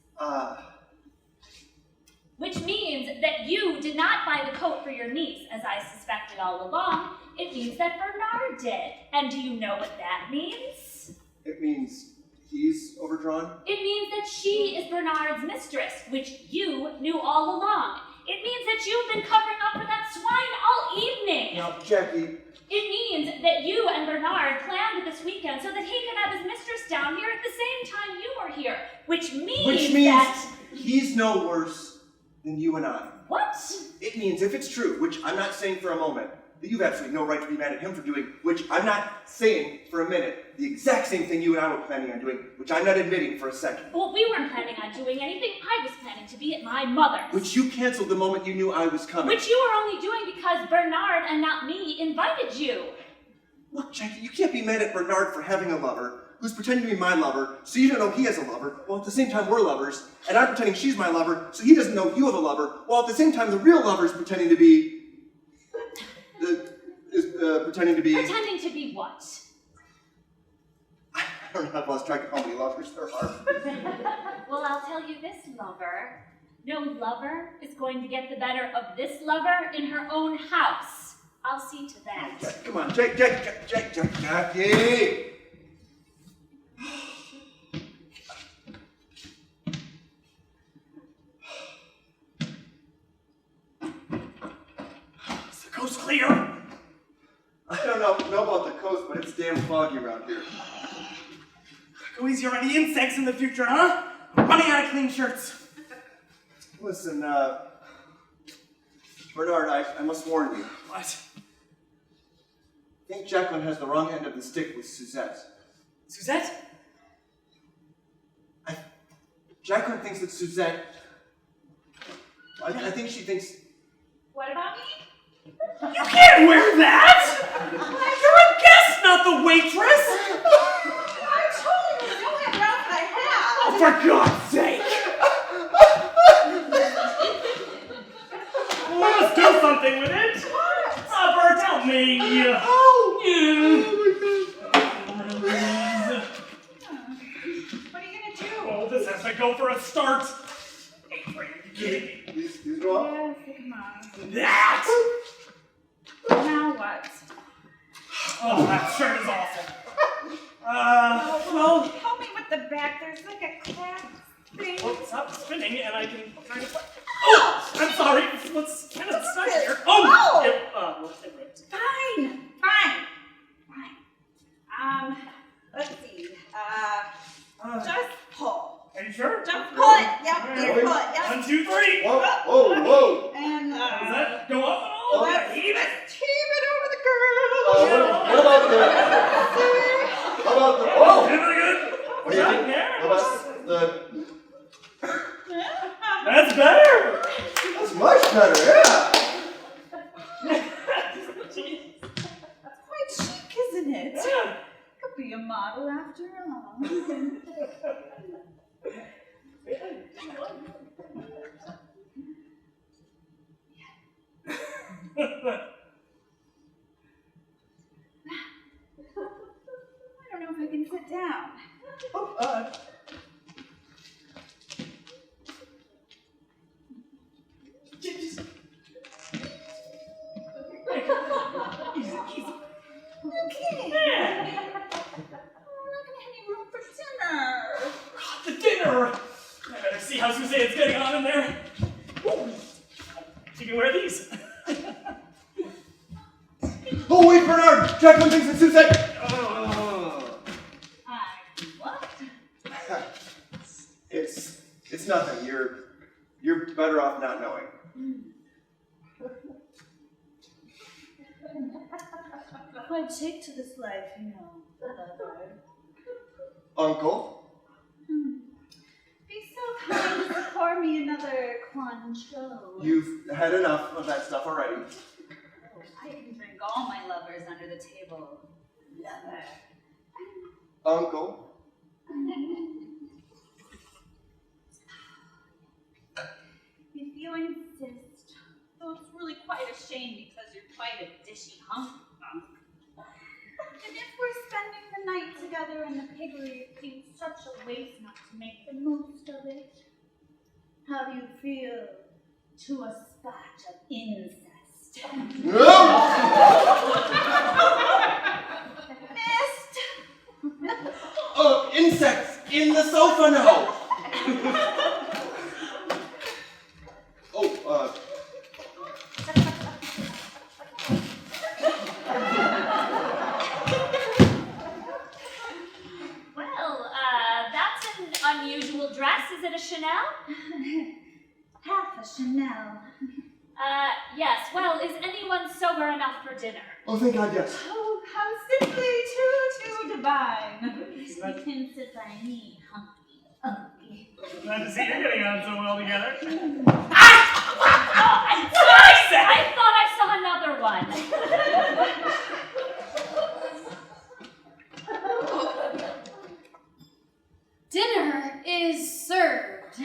Which means that you did not buy the coat for your niece, as I suspected all along. It means that Bernard did. And do you know what that means? It means he's overdrawn? It means that she is Bernard's mistress, which you knew all along. It means that you've been covering up for that swine all evening. Now, Jackie. It means that you and Bernard planned this weekend so that he could have his mistress down here at the same time you were here. Which means that... he's no worse than you and I. What? It means, if it's true, which I'm not saying for a moment, that you've absolutely no right to be mad at him for doing, which I'm not saying for a minute, the exact same thing you and I were planning on doing, which I'm not admitting for a second. Well, we weren't planning on doing anything. I was planning to be at my mother's. Which you canceled the moment you knew I was coming. Which you were only doing because Bernard and not me invited you. Look, Jackie, you can't be mad at Bernard for having a lover who's pretending to be my lover, so you don't know he has a lover, while at the same time we're lovers, and I'm pretending she's my lover, so he doesn't know you have a lover, while at the same time the real lover's pretending to be... pretending to be... Pretending to be what? I don't know, I've lost track of how many lovers there are. Well, I'll tell you this, lover. No lover is going to get the better of this lover in her own house. I'll see to that. Okay, come on, Jackie! Is the coast clear? I don't know about the coast, but it's damn foggy around here. Go easier on the insects in the future, huh? I'm running out of clean shirts. Listen, Bernard, I must warn you. What? I think Jacqueline has the wrong end of the stick with Suzette. Suzette? Jacqueline thinks that Suzette... I think she thinks... What about me? You can't wear that! You're a guest, not the waitress! I told you it was the only outfit I had. Oh, for God's sake! Let's do something with it! Bert, help me! What are you gonna do? Oh, this has to go for a start! Are you kidding me? These go up? Yes, come on. That! Now what? Oh, that shirt is awful. Well, help me with the back. There's like a crack thing. Well, stop spinning and I can try to... Oh! I'm sorry. What's kind of stuck here? Oh! It ripped. Fine. Let's see. Just pull. Are you sure? Just pull it. Yep, All just right. pull it. Yep. 1, 2, 3. Whoa! And Does that go up at all? let's Heave it. heave it over the girl. What about the... Oh! Really good. What's that there? How about the... That's better. That's much better, yeah! Quite chic, isn't it? Could be a model after all. I don't know if I can sit down. Easy. Okay. Yeah. We're not gonna have any room for dinner. God, the dinner. I better see how Suzanne's getting on in there. Ooh. She can wear these. Oh, wait, Bernard! Jacqueline thinks it's Suzette! What? It's nothing. You're better off not knowing. I take to this life, you know. Uncle? another Cointreau. You've had enough of that stuff already. Oh, I can drink all my lovers under the table. Lover. Uncle. If you insist, though it's really quite a shame because you're quite a dishy hunk. And if we're spending the night together in the piggery, it seems such a waste not to make the most of it. How do you feel to a spot of incest? Missed! Insects in the sofa now. Well, that's an unusual dress. Is it a Chanel? Half a Chanel. Yes. Well, is anyone sober enough for dinner? Oh, thank God, yes. Oh, how simply too divine. You can sit by me, hunky. Glad to see you're getting on so well together. I'm sorry, I thought I saw another one. Dinner is served.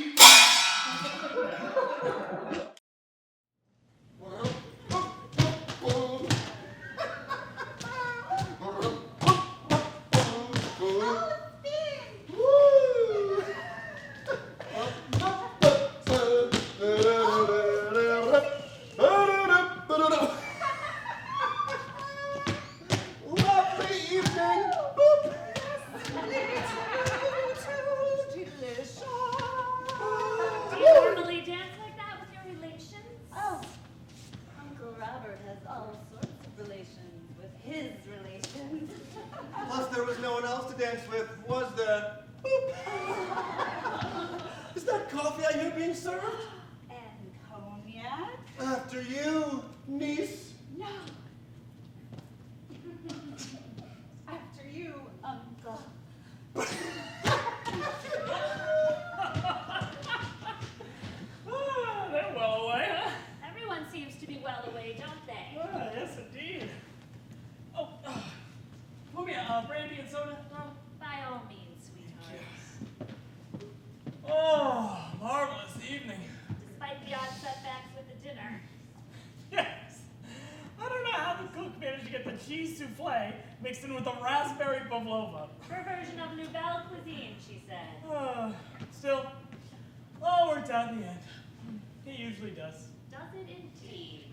Lovely evening. Do you normally dance like that with your relations? Oh, Uncle Robert has all sorts of relations with his relations. Plus, there was no one else to dance with, was there? Boop. Is that coffee I hear being served? And cognac? After you, niece. No. After you, Uncle. They're well away, huh? Everyone seems to be well away, don't they? Yes, indeed. Oh, pour me a brandy and soda. By all means, sweetheart. Oh, marvelous evening. Despite the odd setbacks with the dinner. Yes. I don't know how the cook managed to get the cheese souffle mixed in with the raspberry pavlova. Her version of Nouvelle cuisine, she said. Still, all worked out in the end. He usually does. Does it indeed?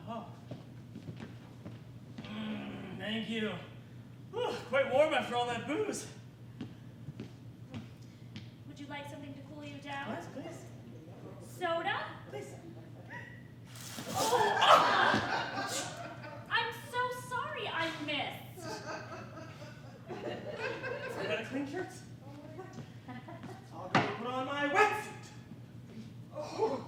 Oh. Thank you. Quite warm after all that booze. Would you like something to cool you down? Yes, please. Soda? Please. I'm so sorry I missed. I got a clean shirt. I'll go put on my wetsuit. Oh.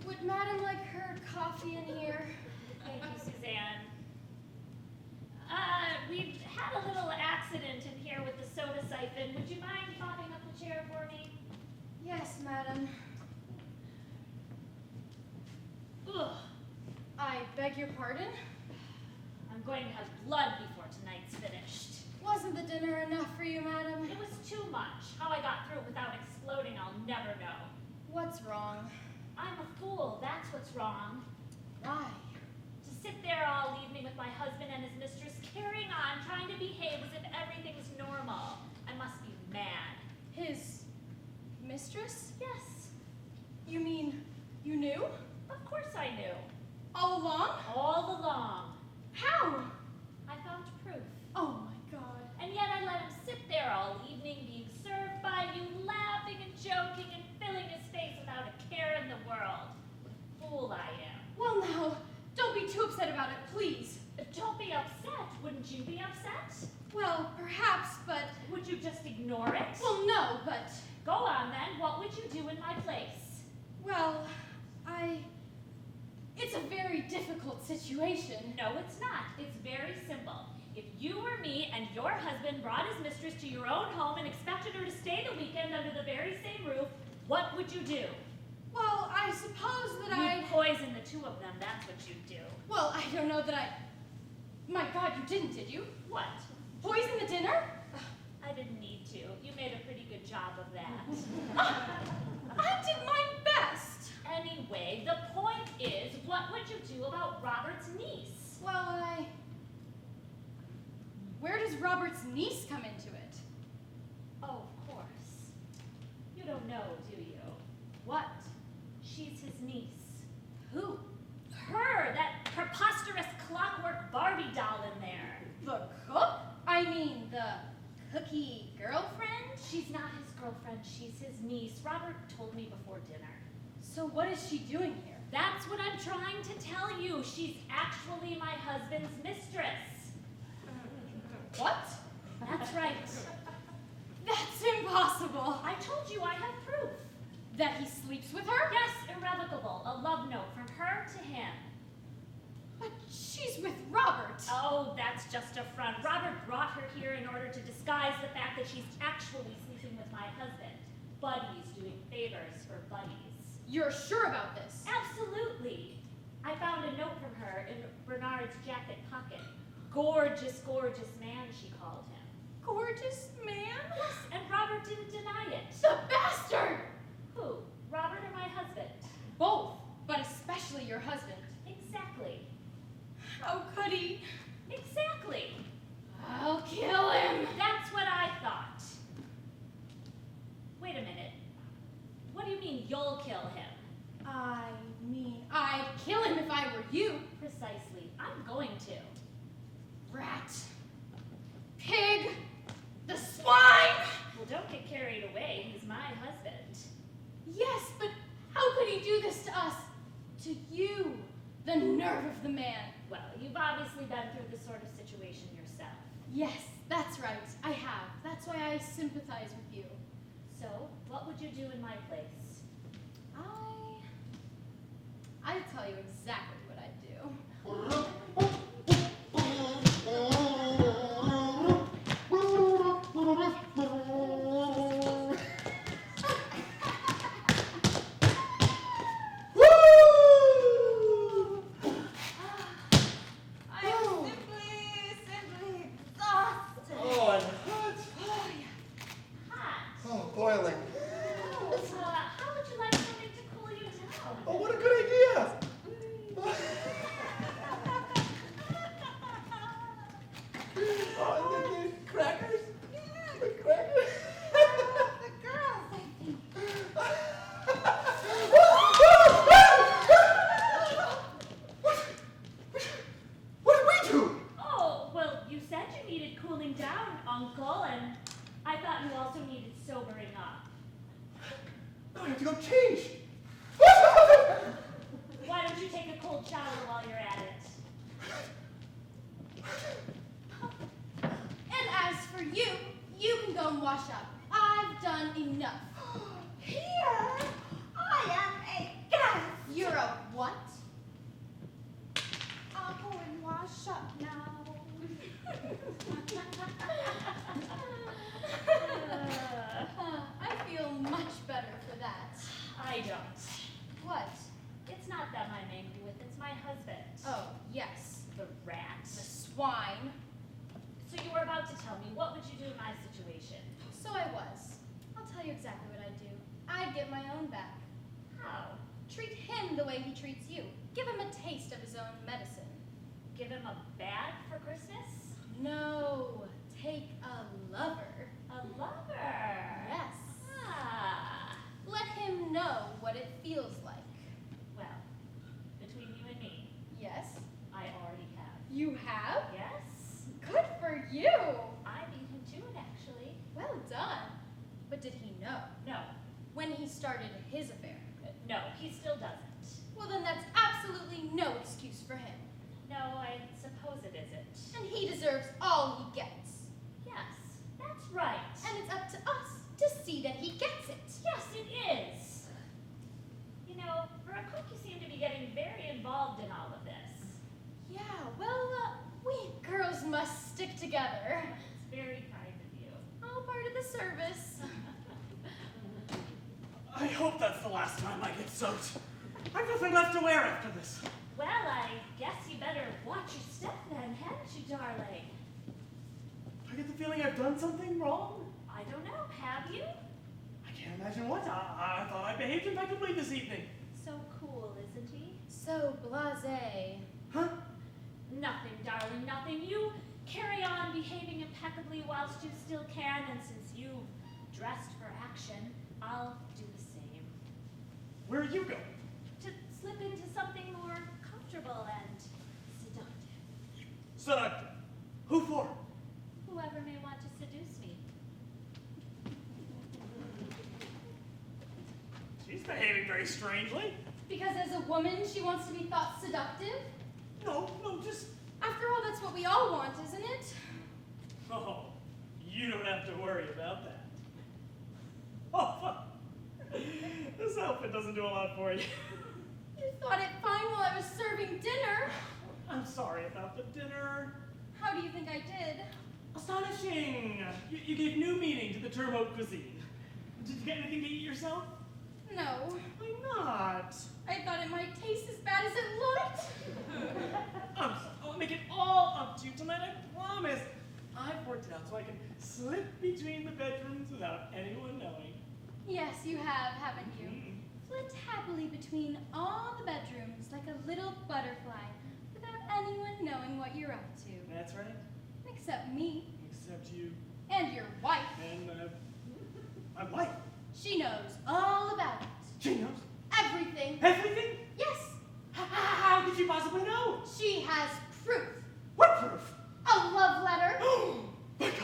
Would Madam like her coffee in here? Thank you, Suzanne. We've had a little accident in here with the soda siphon. Would you mind mopping up the chair for me? Yes, Madam. Ugh. I beg your pardon? I'm going to have blood before tonight's finished. Wasn't the dinner enough for you, Madam? It was too much. How I got through it without exploding, I'll never know. What's wrong? I'm a fool, that's what's wrong. Why? To sit there all evening with my husband and his mistress, carrying on, trying to behave as if everything's normal. I must be mad. His mistress? Yes, You mean you knew? of course I knew. All along? All along. How? I found proof. Oh my God. And yet I let him sit there all evening being served by you, laughing and joking and filling his face without a care in the world. Fool I am. Well now, don't be too upset about it, please. Don't be upset. Wouldn't you be upset? Well, perhaps, but... Would you just ignore it? Well, no, but... Go on then. What would you do in my place? Well, It's a very difficult situation. No, it's not. It's very simple. If you or me and your husband brought his mistress to your own home and expected her to stay the weekend under the very same roof, what would you do? Well, I suppose that You'd poison the two of them, that's what you'd do. Well, I don't know that I... My God, you didn't, did you? What? Poison the dinner? I didn't need to. You made a pretty good job of that. I did my best. Anyway, the point is, what would you do about Robert's niece? Well, Where does Robert's niece come into it? Oh, of course. You don't know, do you? What? She's his niece. Who? Her, that preposterous clockwork Barbie doll in there. The cook? I mean, the cookie girlfriend? She's not his girlfriend, she's his niece. Robert told me before dinner. So what is she doing here? That's what I'm trying to tell you. She's actually my husband's mistress. What? That's right. That's impossible. I told you I have proof. That he sleeps with her? Yes, irrevocable. A love note from her to him. But she's with Robert. Oh, that's just a front. Robert brought her here in order to disguise the fact that she's actually sleeping with my husband. Buddies doing favors for buddies. You're sure about this? Absolutely. I found a note from her in Bernard's jacket pocket. Gorgeous, gorgeous man, she called him. Gorgeous man? Yes, and Robert didn't deny it. The bastard! Who? Robert or my husband? Both, but especially your husband. Exactly. How could he? Exactly. I'll kill him. That's what I thought. Wait a minute. What do you mean you'll kill him? I mean, I'd kill him if I were you. Precisely. I'm going to. Rat. Pig. The swine! Well, don't get carried away. He's my husband. Yes, but how could he do this to us? To you. The nerve of the man. Well, you've obviously been through this sort of situation yourself. Yes, that's right. I have. That's why I sympathize with you. So, what would you do in my place? I'd tell you exactly what I'd do. I'm simply exhausted. Oh, and hot. Hot. Oh, boiling. How would you like something to cool you down? Oh, what a good idea. Oh, and the crackers. The crackers. The girls, I think. What did we do? Oh, well, you said you needed cooling down, Uncle, and I thought you also needed sobering up. I have to go change. Why don't you take a cold shower while you're at it? And as for you, you can go and wash up. I've done enough. Here, I am a guest. You're a what? I'll go and wash up now. I feel much better for that. I don't. What? It's not them I'm angry with, it's my husband. Oh, yes. The rat. The swine. So you were about to tell me, what would you do in my situation? So I was. I'll tell you exactly what I'd do. I'd get my own back. How? Treat him the way he treats you. Give him a taste of his own medicine. Give him a bag for Christmas? No, take a lover. A lover? Yes. Ah. Let him know what it feels like. Well, between you and me, Yes? I already have. You have? Yes? Good for you. I beat him to it, actually. Well done. But did he know? No. When he started his affair? No, he still doesn't. Well, then that's absolutely no excuse for him. No, I suppose it isn't. And he deserves all he gets. Yes, that's right. And it's up to us to see that he gets it. Yes, it is. You know, for a cook, you seem to be getting very involved in all of this. together. It's very kind of you. All part of the service. I hope that's the last time I get soaked. I've nothing left to wear after this. Well, I guess you better watch your step then, hadn't you, darling? I get the feeling I've done something wrong. I don't know, have you? I can't imagine what. I thought I behaved impeccably this evening. So cool, isn't he? So blasé. Huh? Nothing, darling, nothing. You carry on behaving impeccably whilst you still can, and since you've dressed for action, I'll do the same. Where are you going? To slip into something more comfortable and seductive. Seductive. Who for? Whoever may want to seduce me. She's behaving very strangely. Because as a woman, she wants to be thought seductive? No, just... After all, that's what we all want, isn't it? Oh, you don't have to worry about that. Oh, fuck. This outfit doesn't do a lot for you. You thought it fine while I was serving dinner. I'm sorry about the dinner. How do you think I did? Astonishing! You gave new meaning to the term haute cuisine. Did you get anything to eat yourself? No. Why not? I thought it might taste as bad as it looked. I'll make it all up to you tonight, I promise. I've worked it out so I can slip between the bedrooms without anyone knowing. Yes, you have, haven't you? Flit happily between all the bedrooms like a little butterfly without anyone knowing what you're up to. That's right. Except me. Except you. And your wife. And, my wife. She knows all about it. She knows Everything. everything? Yes. How could she possibly know? She has proof. What proof? A love letter. Oh, my God.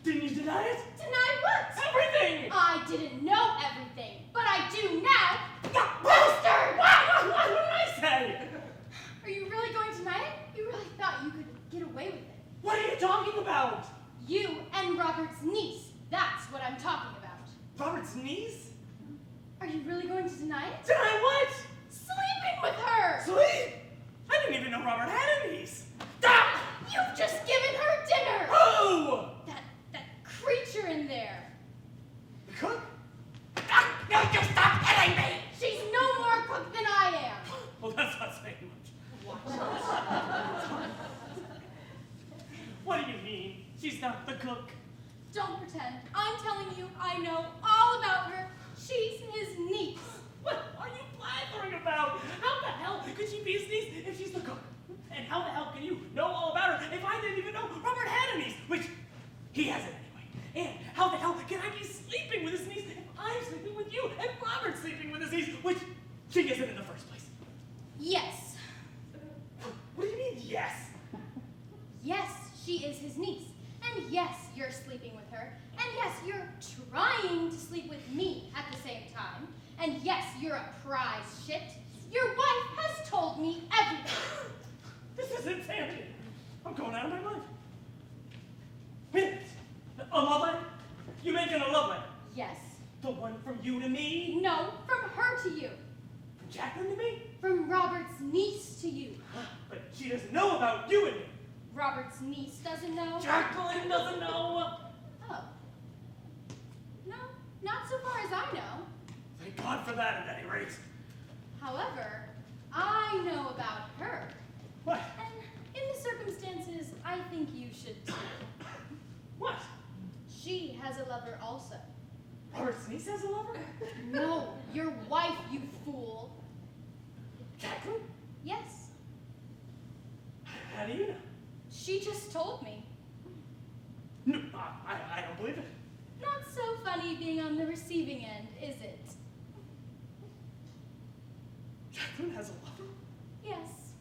Didn't you deny it? Deny what? Everything! I didn't know everything, but I do now. Bastard! What did I say? Are you really going to deny it? You really thought you could get away with it. What are you talking about? You and Robert's niece. That's what I'm talking about. Robert's niece? Are you really going to deny it? Deny what? Sleeping with her! Sleep? I didn't even know Robert had a niece. Stop! You've just given her dinner! Who? That creature in there. The cook? No, you stop hitting me! She's no more a cook than I am. Well, that's not saying much. What do you mean? She's not the cook. Don't pretend. I'm telling you, I know all about her. She's his niece. What are you blathering about? How the hell could she be his niece if she's the cook? And how the hell can you know all about her if I didn't even know Robert had a niece? Which, he has it anyway. And how the hell can I be sleeping with his niece if I'm sleeping with you and Robert's sleeping with his niece? Which, she isn't in the first place. Yes. What do you mean, yes? Yes, she is his niece. And yes, you're sleeping with her. And yes, you're trying to sleep with me at the same time. And yes, you're a prize shit. Your wife has told me everything. This is insanity. I'm going out of my mind. Wait a minute. A love letter? You making a love letter? Yes. The one from you to me? No, from her to you. From Jacqueline to me? From Robert's niece to you. But she doesn't know about you and me. Robert's niece doesn't know? Jacqueline doesn't know. Oh. No, not so far as I know. Thank God for that at any rate. However, I know about her. What? And in the circumstances, I think you should too. What? She has a lover also. Robert's niece has a lover? No, your wife, you fool. Jacqueline? Yes, How do you know? she just told me. No, I don't believe it. Not so funny being on the receiving end, is it? Jacqueline has a lover? Yes.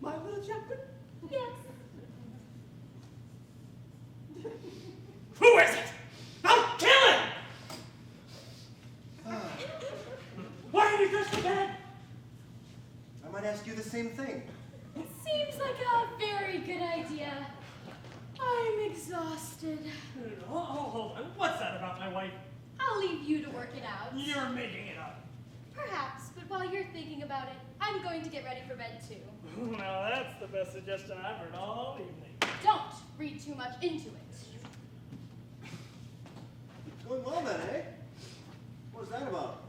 My little Jacqueline? Yes. Who is it? I'll kill him! Why are you dressed so bad? I might ask you the same thing. It seems like a very good idea. I'm exhausted. Hold on. What's that about my wife? I'll leave you to work it out. You're making it up. Perhaps, but while you're thinking about it, I I'm going to get ready for bed too. Now that's the best suggestion I've heard all evening. Don't read too much into it. It's going well then, eh? What was that about?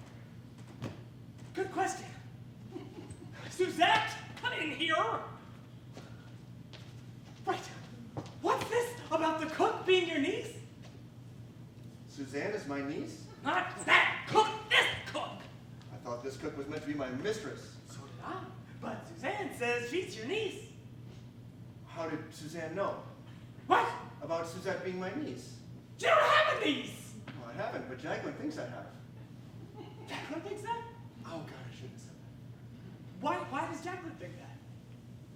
Good question. Suzette, come in here. Right. What's this about the cook being your niece? Suzanne is my niece? Not that cook, this cook. I thought this cook was meant to be my mistress. So did I. But Suzanne says she's your niece. How did Suzanne know? What? About Suzette being my niece? You don't have a niece. Well, I haven't, but Jacqueline thinks I have. Jacqueline thinks that? Oh, God, I shouldn't have said that. Why does Jacqueline think that?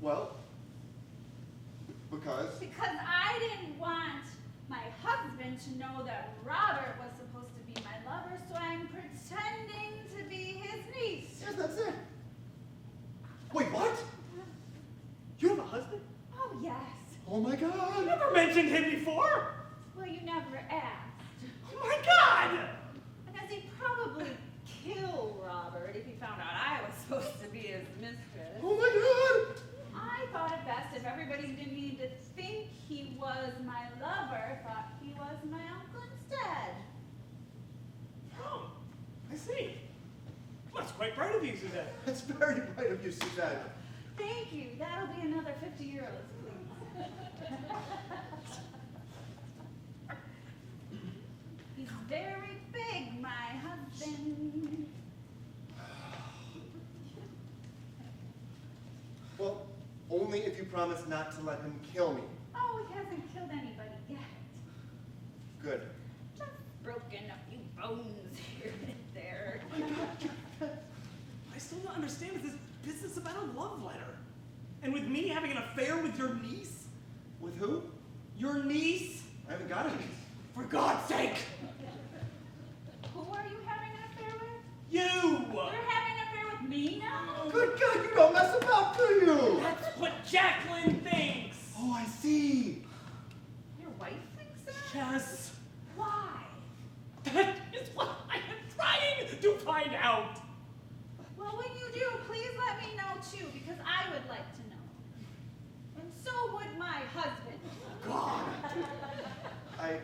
Well, because... Because I didn't want my husband to know that Robert was supposed to be my lover, so I'm pretending to be his niece. Yes, that's it. Wait, what? You have a husband? Oh, yes. Oh, my You God. never mentioned him before. Well, you never asked. Oh my God! Because he'd probably kill Robert if he found out I was supposed to be his mistress. Oh, my God. I thought it best if everybody didn't need to think he was my lover, thought he was my uncle instead. Oh, I see. Well, that's quite bright of you, Suzette. That's very bright of you, Suzanne. Thank you. That'll be another 50 euros, please. He's very big, my husband. Well, only if you promise not to let him kill me. Oh, he hasn't killed anybody yet. Good. Just broken a few bones here and there. I still don't understand this business about a love letter. And with me having an affair with your niece? With who? Your niece? I haven't got any. For God's sake! Who are you having an affair with? You! You're having an affair with me now? Good God, you don't mess about, do you? That's what Jacqueline thinks! Oh, I see. Your wife thinks that? Yes! Why? That is what I am trying to find out! Well, when you do, please let me know too, because I would like to know. And so would my husband. God! I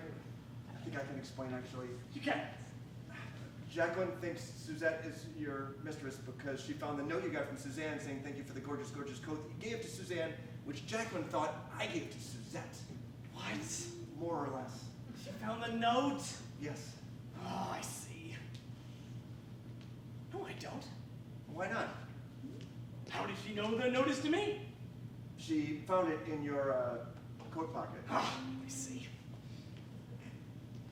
think I can explain, actually. You can't. Jacqueline thinks Suzette is your mistress because she found the note you got from Suzanne saying thank you for the gorgeous, gorgeous coat that you gave to Suzanne, which Jacqueline thought I gave to Suzette. What? More or less. She found the note? Yes. Oh, I see. No, I don't. Why not? How did she know the note is to me? She found it in your coat pocket. Ah, I see.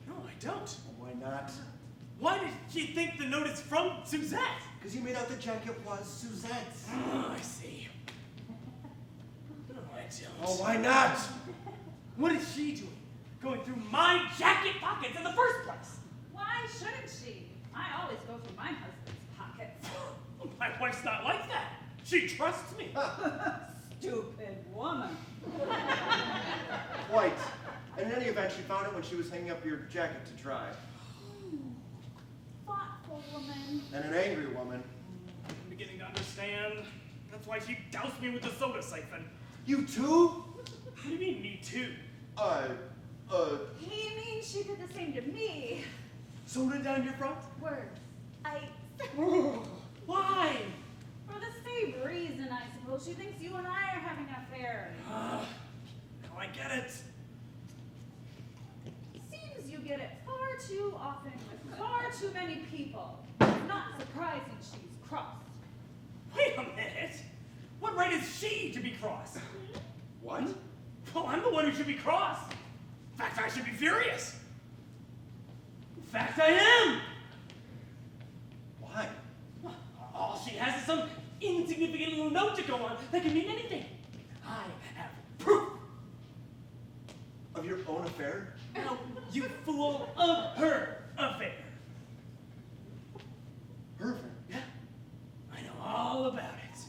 No, I don't. Why not? Why did she think the note is from Suzette? Because you made out the jacket was Suzette's. Oh, I see. No, I don't. Oh, why not? What is she doing? Going through my jacket pockets in the first place? Why shouldn't she? I always go through my husband's pockets. My wife's not like that. She trusts me. Stupid woman. Quite. And in any event, she found it when she was hanging up your jacket to dry. Thoughtful woman. And an angry woman. I'm beginning to understand. That's why she doused me with the soda siphon. You too? What do you mean, me too? He means she did the same to me. Soda down your front? Words. Why? For the same reason, I suppose. She thinks you and I are having an affair. Now I get it. Seems you get it far too often with far too many people. It's not surprising she's cross. Wait a minute. What right is she to be cross? What? Well, I'm the one who should be cross. In fact, I should be furious. In fact, I am. Why? Well, all she has is some insignificant little note to go on that can mean anything. I have proof. Of your own affair? No, you fool, of her affair. Her affair? Yeah, I know all about it.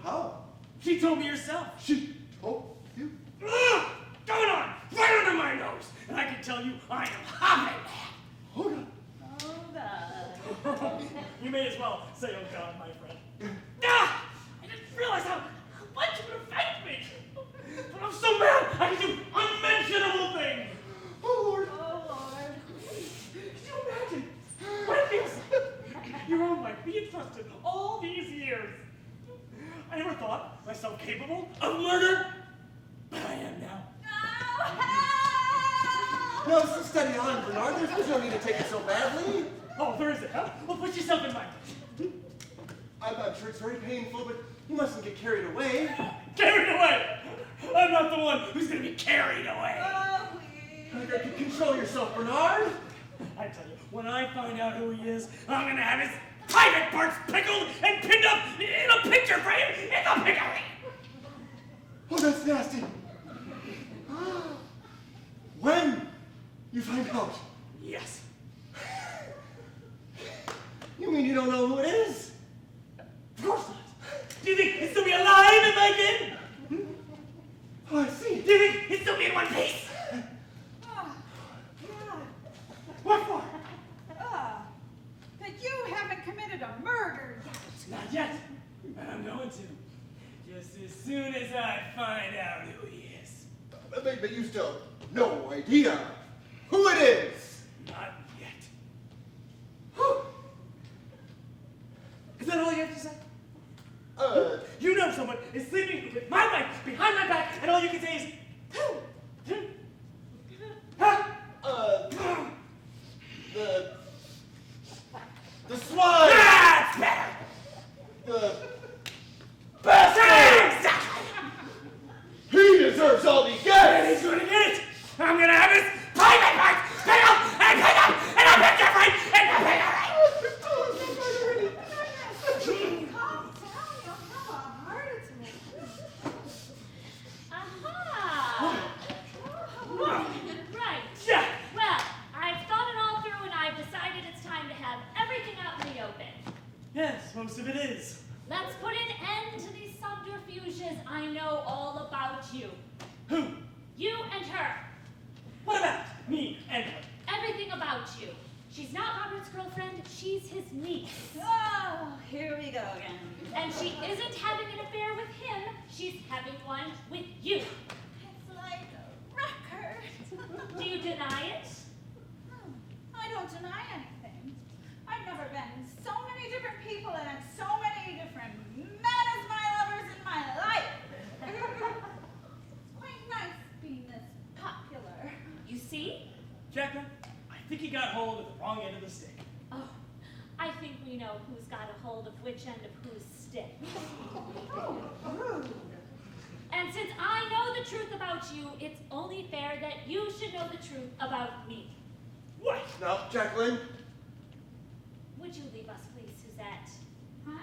How? She told me herself. She told you? Ugh! Going on, right under my nose. And I can tell you, I am hopping. Hold on. Hold on. You may may as well say, oh God, my friend. Ah! I didn't realize how much it would affect me. But I'm so mad, I can do unmentionable things. Oh, Lord. Oh, Lord. Can you imagine? What it feels your own life being trusted all these years. I never thought myself capable of murder, but I am now. No, so steady on, Bernard. There's no need to take it so badly. Oh, there isn't, huh? Well, put yourself in mind. I'm sure it's very painful, but you mustn't get carried away. Carried away! I'm not the one who's gonna be carried away. Oh, please. Control yourself, Bernard. I tell you, when I find out who he is, I'm gonna have his private parts pickled and pinned up in a picture frame in the piggery. Oh, that's nasty. When you find out. Yes. You mean you don't know who it is? Of course not. Do you think he'd still be alive if I did? Oh, I see. Do you think he'd still be in one piece? Oh, God. What for? That you haven't committed a murder yet. Not yet. But I'm going to. Just as soon as I find out who he is. But you still no idea who it is. Not yet. Whew. Is that all you have to say? You know someone is sleeping with my wife behind my back, and all you can say is, huh? The swine! That's better! The bastard! Exactly! He deserves all he And gets! he's gonna get it! I'm gonna have his private parts pick up in a picture frame in the piggery! Calm down, you'll have a heart attack. Aha! Right. Yeah! Well, I've thought it all through and I've decided it's time to have everything out in the open. Yes, most of it is. Let's put an end to these subterfuges. I know all about you. Who? You and her. What about me and her? Everything about you. She's not Robert's girlfriend, she's his niece. Oh, here we go again. And she isn't having an affair with him, she's having one with you. It's like a record. Do you deny it? I don't deny anything. I've never been so many different people and had so many different men as my lovers in my life. It's quite nice being this popular. You see? Jacqueline, I think he got hold of the wrong end of the stick. Oh, I think we know who's got a hold of which end of whose stick. And since I know the truth about you, it's only fair that you should know the truth about me. What? Now, Jacqueline. Would you leave us, please, Suzette? Huh?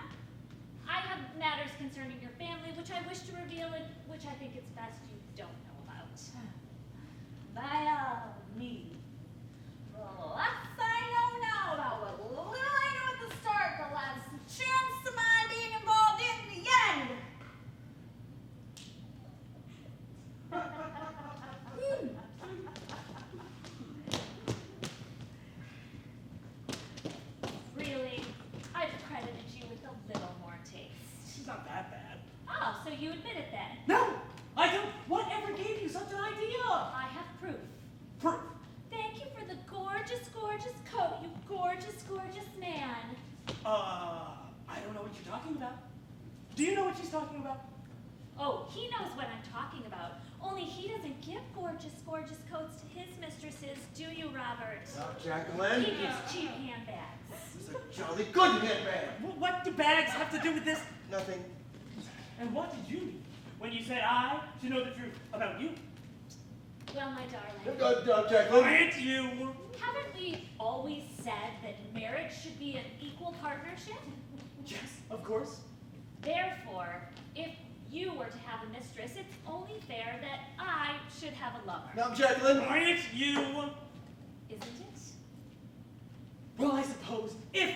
I have matters concerning your family which I wish to reveal and which I think it's best you don't know about. By all means. The less I know now about what little I knew at the start, the less chance of my being involved in the end. Really, I've credited you with a little more taste. It's not that bad. Oh, so you admit it then? No! I don't! Whatever gave you such an idea? I have proof. Proof. Thank you for the gorgeous, gorgeous coat, you gorgeous, gorgeous man. I don't know what you're talking about. Do you know what she's talking about? Oh, he knows what I'm talking about. Only he doesn't give gorgeous, gorgeous coats to his mistresses, do you, Robert? Now, Jacqueline. He gives cheap handbags. This is a jolly good handbag. What do bags have to do with this? Nothing. And what did you mean when you said I should know the truth about you? Well, my darling, Jacqueline. Quiet, you! haven't we always said that marriage should be an equal partnership? Yes, of course. Therefore, if you were to have a mistress, it's only fair that I should have a lover. Now, Jacqueline. Quiet, you! Isn't it? Well, I suppose if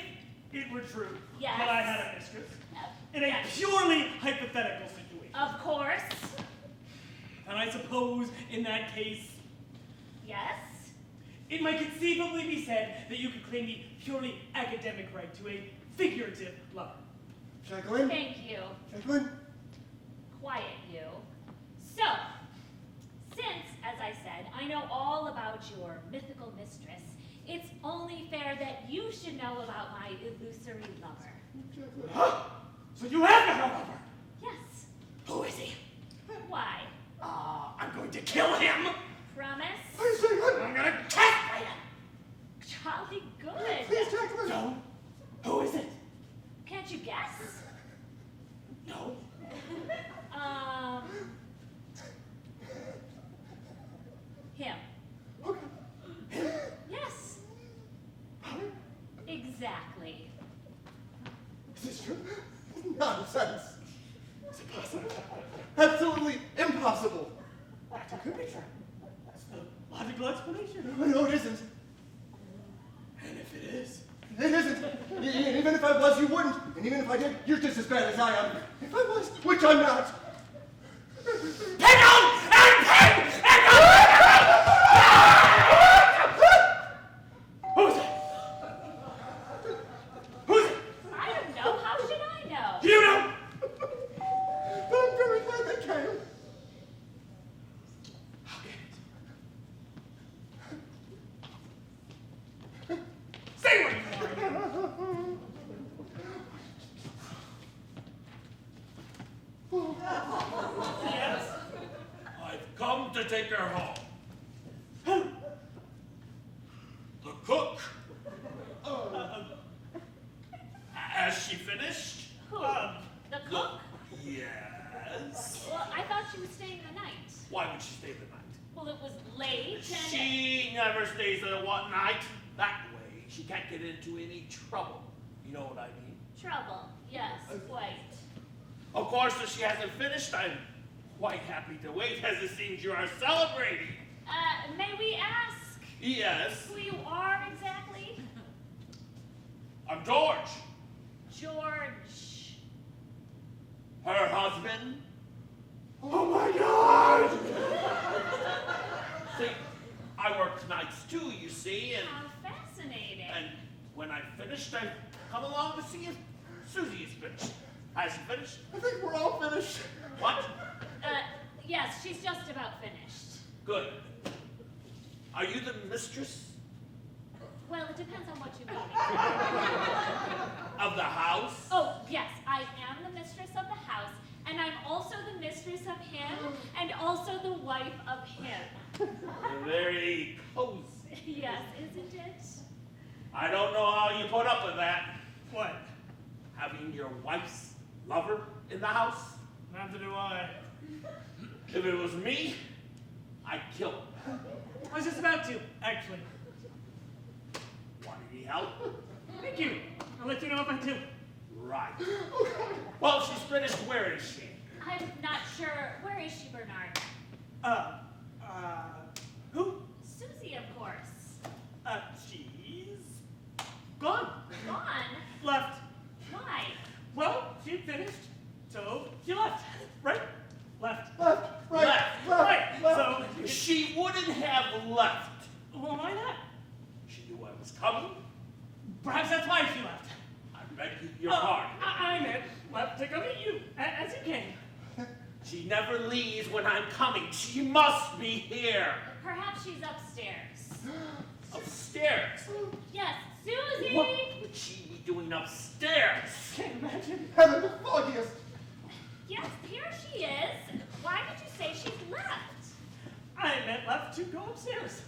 it were true Yes. that I had a mistress, in a Yes. purely hypothetical situation, Of course. and I suppose in that case, Yes. it might conceivably be said that you could claim the purely academic right to a figurative lover. Jacqueline? Thank you. Jacqueline? Quiet, you. So, since, as I said, I know all about your mythical mistress, it's only fair that you should know about my illusory lover. Huh? So you have got a lover? Yes. Who is he? Why? I'm going to kill him. Promise? Please, Jacqueline! I'm gonna castrate him. Jolly good. Please, Jacqueline! So, who is it? Can't you guess? No. Him. Yes. Exactly. Is this true? Nonsense. Is it possible? Absolutely impossible. That could be true. That's the logical explanation. No, it isn't. And if it is, It isn't. And even if I was, you wouldn't. And even if I did, you're just as bad as I am. If I was, which I'm not. pick on and pick and Who's it? Who's it? I don't know. How should I know? You know. But I'm very glad they came. How can it? Say what you are. Yes, I've come to take her home. The cook. Has she finished? Who? The cook? Yes. Well, I thought she was staying the night. Why would she stay the night? Well, it was late and... She never stays the what night. That way, she can't get into any trouble. You know what I mean? Trouble. Yes, quite. Of course, if she hasn't finished, I'm quite happy to wait, as it seems you are celebrating. May we ask Yes, who you are exactly? I'm George, George. her husband. Oh my God! See, I work nights too, you see, How fascinating. and when I'm finished, I come along to see if Susie is finished. Has she finished? I think we're all finished. What? Yes, she's just about finished. Good. Are you the mistress Well, it depends on what you mean. of the house? Oh, yes, I am the mistress of the house, and I'm also the mistress of him, and also the wife of him. Very cozy. Yes, isn't it? I don't know how you put up with that. What? Having your wife's lover in the house? Neither do I. If it was me, I'd kill him. I was just about to, actually. Want any help? Thank you. I'll let you know if I do. Right. Well, she's finished. Where is she? I'm not sure. Where is she, Bernard? Who? Susie, of course. She's gone. Gone? Left. Why? Well, she finished, so she left. Right? Left. Left, right, Left. left, left. So, She wouldn't have left. well, why not? She knew I was coming. Perhaps that's why she left. I beg your pardon. I meant left to go meet you, as you came. She never leaves when I'm coming. She must be here. Perhaps she's upstairs. Upstairs. Yes, Susie! What would she be doing upstairs? Can't imagine. Heaven, the foggiest. Yes, here she is. Why did you say she's left? I meant left to go upstairs.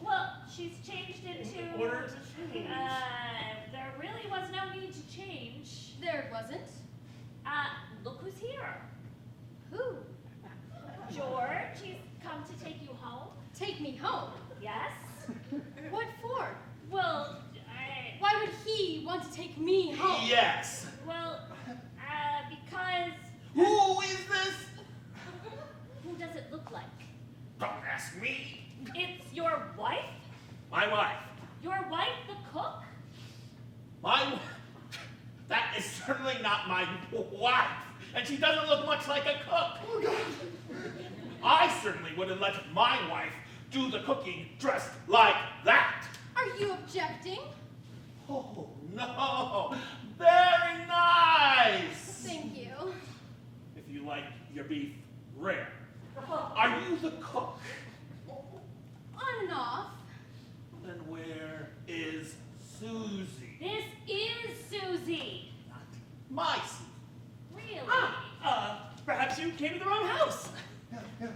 Well, she's changed into... In order to change. There really was no need to change. There wasn't. Look who's here. Who? George, he's come to take you home. Take me home. Yes? What for? Well, Why would he want to take me home? Yes. because... Who is this? Who does it look like? Don't ask me. It's your wife? My wife. Your wife, the cook? My. That is certainly not my wife. And she doesn't look much like a cook. Oh, God. I certainly wouldn't let my wife do the cooking dressed like that. Are you objecting? Oh, no. Very nice. Thank you. If you like your beef rare. Are you the cook? On and off. Then where is Susie? This is Susie. Not my Susie. Really? Perhaps you came to the wrong house.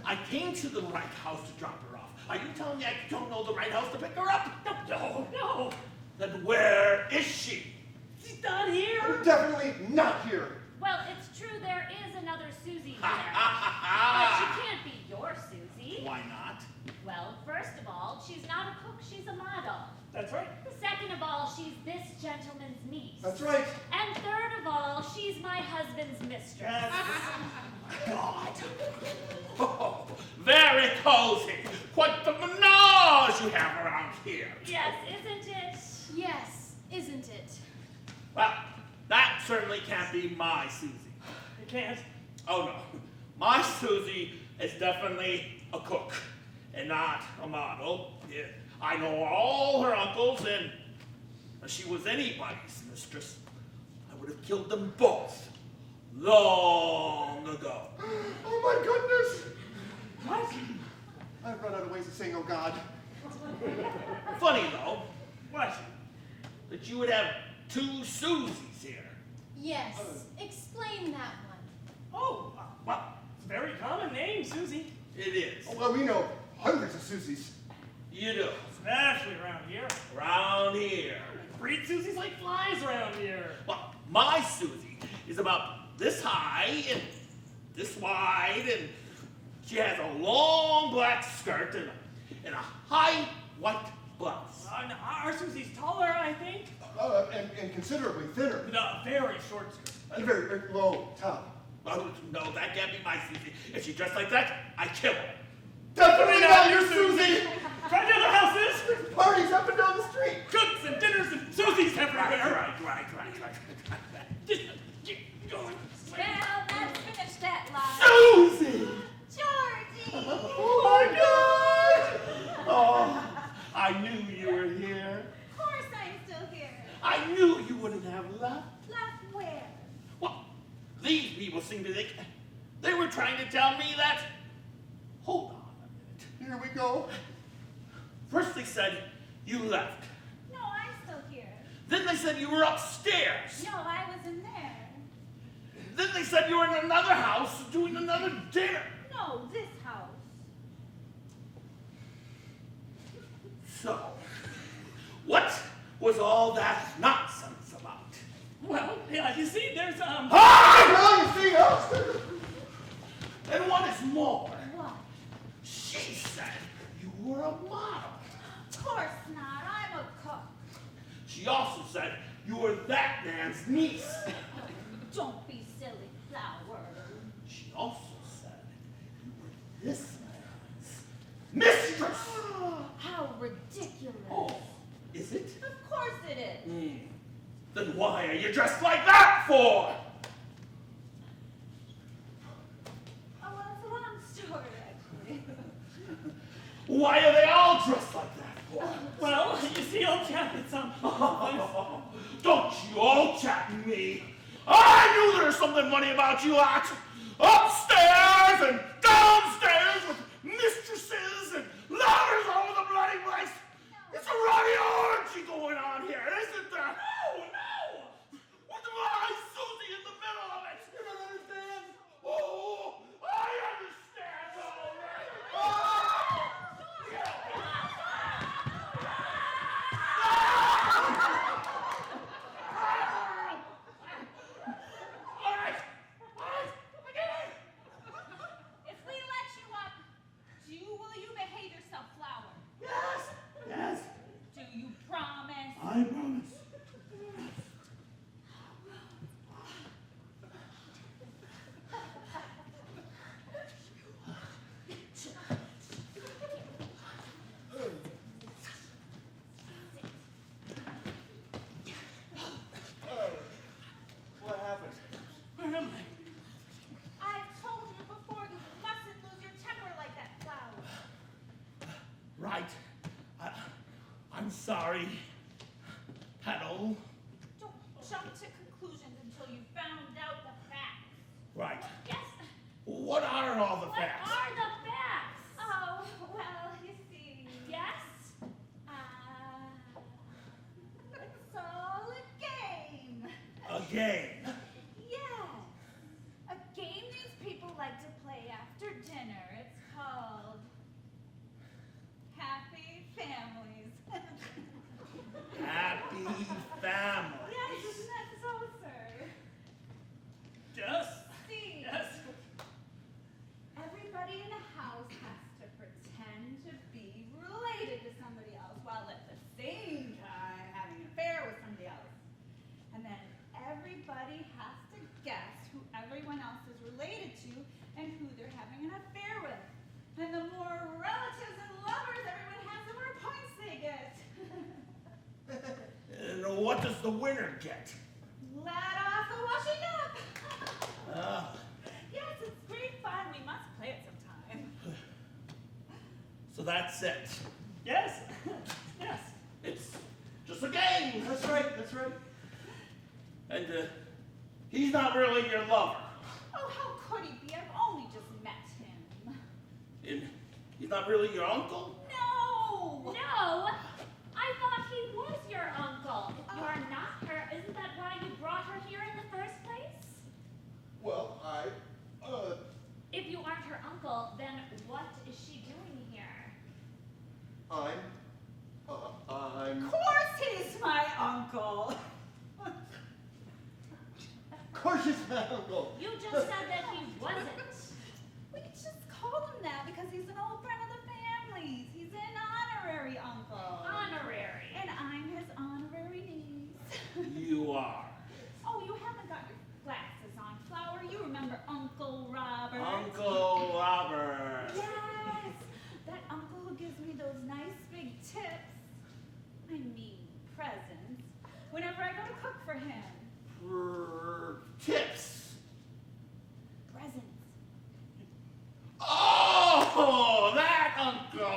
I came to the right house to drop her off. Are you telling me I don't know the right house to pick her up? No. Then where is she? She's not here. Definitely not here. Well, it's true there is another Susie here. Ha ha ha But she ha! can't be your Susie. Why not? Well, first of all, she's not a cook, she's a model. That's right. Second of all, she's this gentleman's niece. That's right. And third of all, she's my husband's mistress. Yes. God. Oh, very cozy. Quite the menage you have around here. Yes, isn't it? Yes, isn't it? Well, that certainly can't be my Susie. You can't. Oh no. My Susie is definitely a cook and not a model. Yeah, I know all her uncles, and if she was anybody's mistress, I would have killed them both long ago. Oh my goodness! What? I've run out of ways of saying, oh God. Funny though, What? that you would have two Susies here. Yes. Explain that one. Oh, well, it's a very common name, Susie. It is. Oh, well, we know hundreds of Susies. You do. Especially around here. Around here. Breed Susies like flies around here. Well, my Susie is about this high and this wide, and she has a long black skirt and a high white blouse. No, our Susie's taller, I think. And considerably thinner. With a very short skirt. And very, very low top. Oh, no, that can't be my Susie. If she dressed like that, I kill her. Definitely not your Susie! Try the other houses. There's parties up and down the street. Cooks and dinners and Susies everywhere. Right. Just keep going. Well, let's finish that line. Susie! Georgie! Oh my God! Oh, I knew you were here. Of course I'm still here. I knew you wouldn't have left. Left where? Well, these people seem to think they were trying to tell me that. Hold on a minute. Here we go. First they said you left. No, I'm still here. Then they said you were upstairs. No, I was in there. Then they said you were in another house doing another dinner. No, this house. So, what was all that nonsense about? Well, yeah, you see, there's, Ah! Well, you see, us. And what is more, What? she said you were a model. Of course not. I'm a cook. She also said you were that man's niece. Don't be silly, Flower. She also said you were this man's mistress. How ridiculous. Oh, is it? Of course it is. Then why are you dressed like that for? Oh, well, it's a long story, actually. Why are they all dressed like that for? well, you see, old chap, it's, Don't you all chat me. I knew there was something funny about you lot. Upstairs and downstairs with mistresses and lovers all over the bloody place. It's a rowdy orgy going on here, isn't there? No! With my Susie in the middle of it. You don't understand? Oh, I understand all right. All right. If we let you up, will you behave yourself, Flower? Yes, Do you promise? I promise. What happened? where am I've told you before, you mustn't lose your temper like that, Flower. Right. I'm sorry. Petal. Don't jump to are all the What facts? are the facts? Oh, well, you see. Yes? It's all a game. A game. Yes. A game these people like to play after dinner. It's called Happy Families. Happy family. Yes, isn't that so, sir? Yes. See, Yes. everybody in a house has to pretend to be related to somebody else while at the same time having an affair with somebody else. And then everybody has to guess who everyone else is related to and who they're having an affair with. And the more relatives and lovers everyone has, the more points they get. And what does the winner get? Let off the washing up. Ah, Yes, it's great fun. We must play it sometime. so that's it. Yes. Yes. It's just a game. That's right, that's right. And he's not really your lover. Oh, how could he be? I've only just met him. And he's not really your uncle. No! No! I thought he was your uncle. If you are not her, isn't that why you brought her here in the first place? Well, If you aren't her uncle, then what is she doing here? I'm. Of course he's my uncle. Of course he's my uncle. You just said that he wasn't. We just call him that because he's an old friend of the family's. He's an honorary uncle. Honorary. And I'm his honorary niece. You are. Oh, you haven't got your glasses on, Flower. You remember Uncle Robert. Uncle Robert. Yes, that uncle who gives me those nice big tips. I mean, presents. Whenever I go to cook for him. Tips. Presents. Oh, that uncle.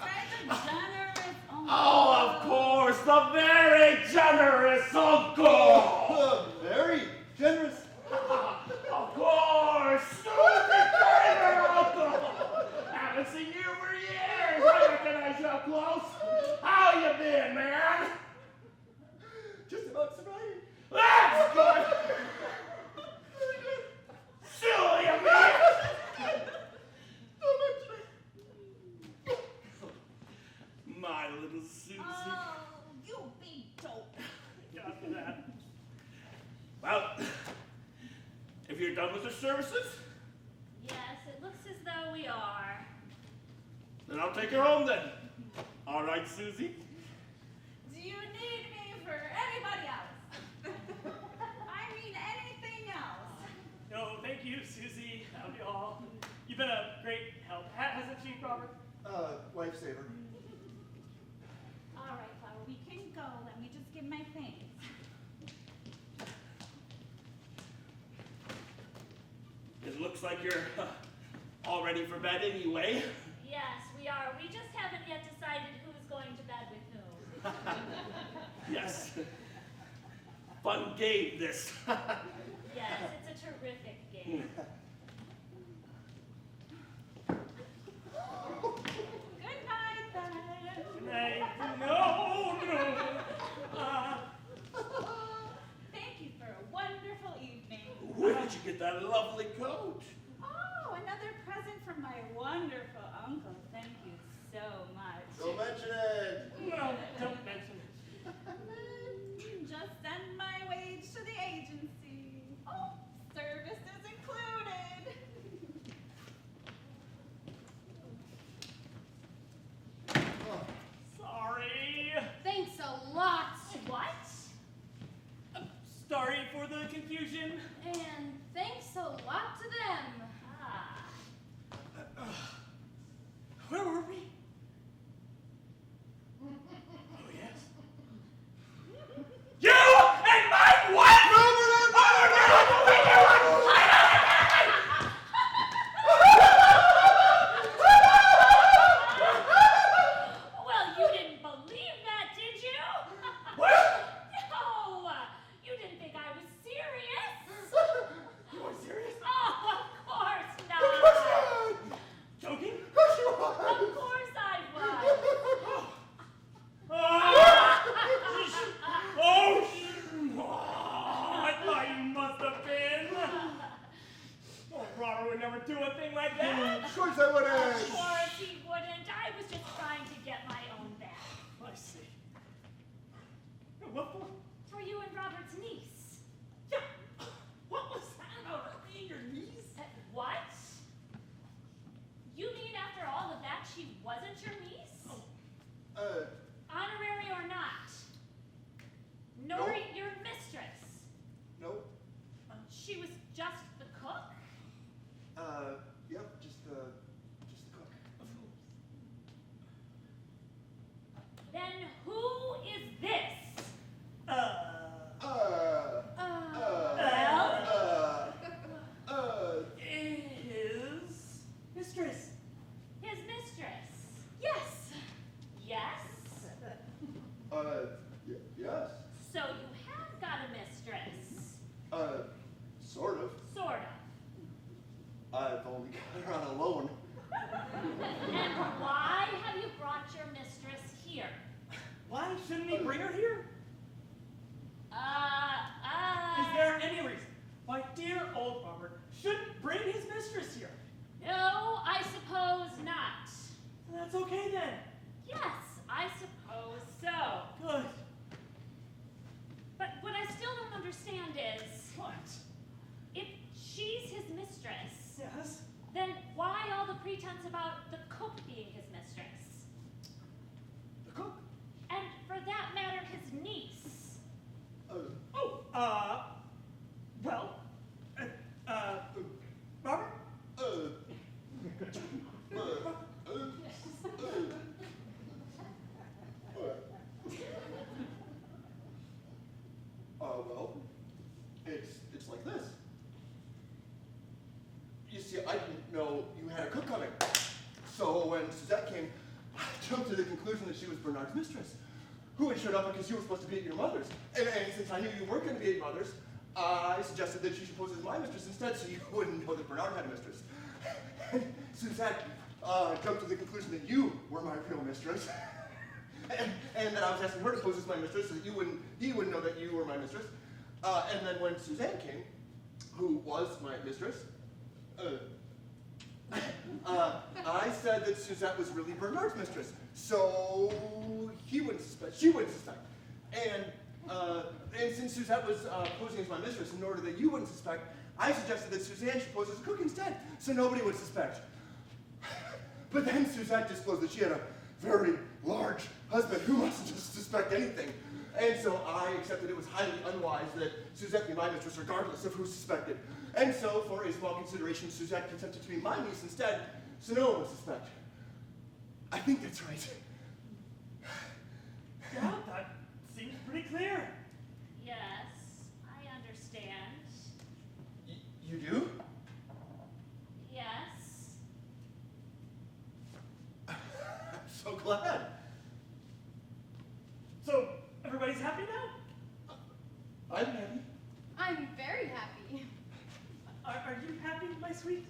Right, the generous uncle. Oh, of course, the very generous uncle. Very generous. Of course, stupid favorite uncle. Haven't seen you for years. I recognize you up close. How you been, man? Just about surviving. That's good. Silly of me. My little Susie. Oh, you big dope. After that. Well, if you're done with the services, Yes, it looks as though we are. then I'll take her home then. All right, Susie? Do you need me for anybody else? I mean anything else. No, thank you, Susie. Howdy all. You've been a great help, hasn't she, Robert? Lifesaver. All right, Flower, we can go. Let me just get my things. It looks like you're all ready for bed anyway. Yes, we are. We just haven't yet decided who's going to bed with whom. Yes. Fun game, this. Yes, it's a terrific game. Good night, then. Good night. No, no. Thank you for a wonderful evening. Where did you get that lovely coat? Oh, another present from my wonderful uncle. Thank you so much. Don't mention it. No, don't mention it. Just send my wage to the agency. Oh, service is included. Sorry. Thanks a lot. What? Sorry for the confusion. And thanks a lot to them. Ah. Where were we? Oh, yes. You and my wife! Well, you didn't believe that, did you? No! You didn't think I was serious? You are serious? Oh, of do a thing like that? Of course I wouldn't. Of course he wouldn't. I was just trying to get my own back. I see. What for? For you and Robert's niece. Yeah. What was that about her being your niece? What? You mean after all of that, she wasn't your niece? Honorary or not? Nor No. your mistress? Nope. She was just the cook? Yep, just the cook. Then who is this? His mistress. His mistress. Yes. Yes? Yes. So you have got a mistress. Sort of. Sort of. I've only got her on a loan. And why have you brought your mistress here? Why shouldn't he bring her here? Uh, Is there any reason why dear old Robert shouldn't bring his mistress here? No, I suppose not. That's okay then. Yes, I suppose so. Good. But what I still don't understand is, What? if she's his mistress, Yes? then why all the pretense about the cook being his mistress? The cook? And for that matter, his niece. Well, Robert? Well, it's like this. You see, I didn't know you had a cook coming. So when Suzette came, I jumped to the conclusion that she was Bernard's mistress, who had showed up because you were supposed to be at your mother's. And since I knew you weren't going to be at your mother's, I suggested that she should pose as my mistress instead, so you wouldn't know that Bernard had a mistress. And Suzette jumped to the conclusion that you were my real mistress. And that I was asking her to pose as my mistress so that he wouldn't know that you were my mistress. And then when Suzanne came, who was my mistress, I said that Suzette was really Bernard's mistress, so he wouldn't suspect, she wouldn't suspect. And since Suzette was posing as my mistress, in order that you wouldn't suspect, I suggested that Suzanne should pose as a cook instead, so nobody would suspect. But then Suzette disclosed that she had a very large husband who mustn't just suspect anything. And so I accepted it was highly unwise that Suzette be my mistress regardless of who suspected. And so, for a small consideration, Suzette consented to be my niece instead, so no one would suspect. I think that's right. Yeah, that seems pretty clear. Yes, I understand. You do? Yes. I'm so glad. So, everybody's happy now? I'm happy. I'm very happy. Are you happy, my sweet?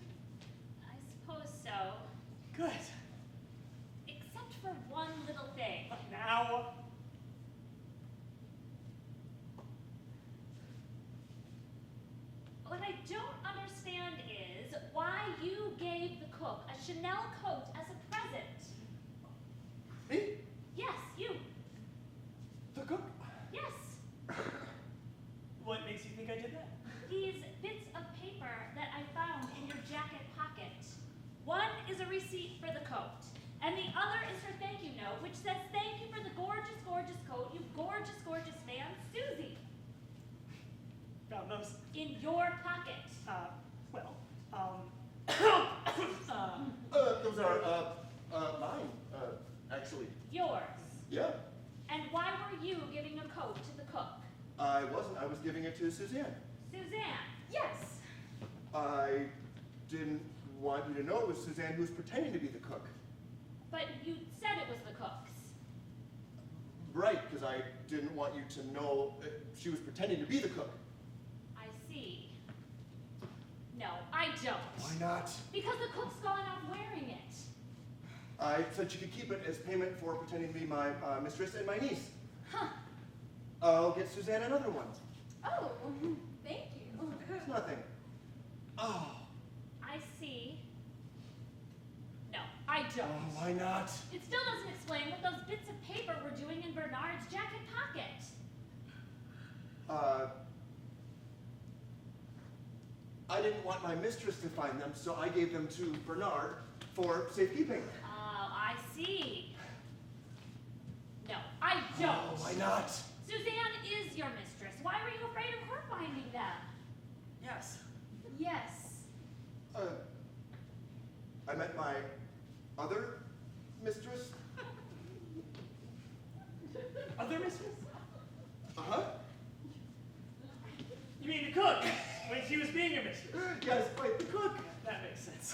I suppose so. Good. Except for one little thing. Now, What I don't understand is why you gave the cook a Chanel coat as a present. Me? Yes, you. The cook? Yes. what makes you think I did that? These bits of paper that I found in your jacket pocket. One is a receipt for the coat, and the other is her thank you note, which says thank you for the gorgeous, gorgeous coat, you gorgeous, gorgeous man, Susie. Found those. In your pocket. Those are, mine, actually. Yours. Yeah. And why were you giving a coat to the cook? I wasn't. I was giving it to Suzanne. Suzanne. Yes. I didn't want you to know it was Suzanne who was pretending to be the cook. But you said it was the cook's. Right, because I didn't want you to know she was pretending to be the cook. I see. No, I don't. Why not? Because the cook's gone off wearing it. I said she could keep it as payment for pretending to be my mistress and my niece. Huh. I'll get Suzanne another one. Oh, thank you. It's nothing. Oh. I see. don't. Oh, why not? It still doesn't explain what those bits of paper were doing in Bernard's jacket pocket. I didn't want my mistress to find them, so I gave them to Bernard for safekeeping. Oh, I see. No, I don't. Oh, why not? Suzanne is your mistress. Why were you afraid of her finding them? Yes. Yes. I met my other mistress. Other mistress? Uh-huh. You mean the cook, when she was being your mistress? Yes, quite the cook. That makes sense.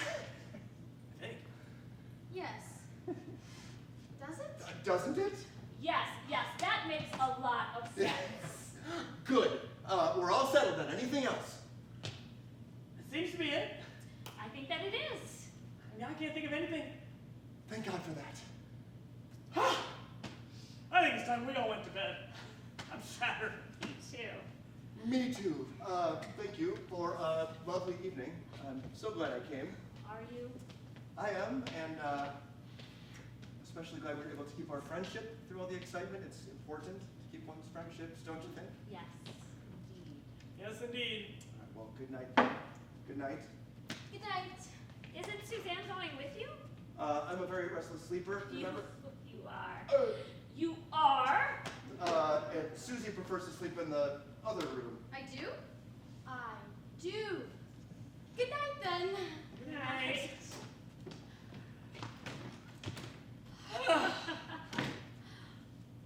I think. Yes. Does it? Doesn't it? Yes, that makes a lot of sense. Good. We're all settled then. Anything else? That seems to be it. I think that it is. I mean, I can't think of anything. Thank God for that. I think it's time we all went to bed. I'm shattered. Me too. Me too. Thank you for a lovely evening. I'm so glad I came. Are you? I am, and especially glad we were able to keep our friendship through all the excitement. It's important to keep one's friendships, don't you think? Yes, indeed. Yes, indeed. All right, well, good night. Good night. Good night. Isn't Suzanne going with you? I'm a very restless sleeper, remember? You are. You are? And Susie prefers to sleep in the other room. I do? I do. Good night then. Good night.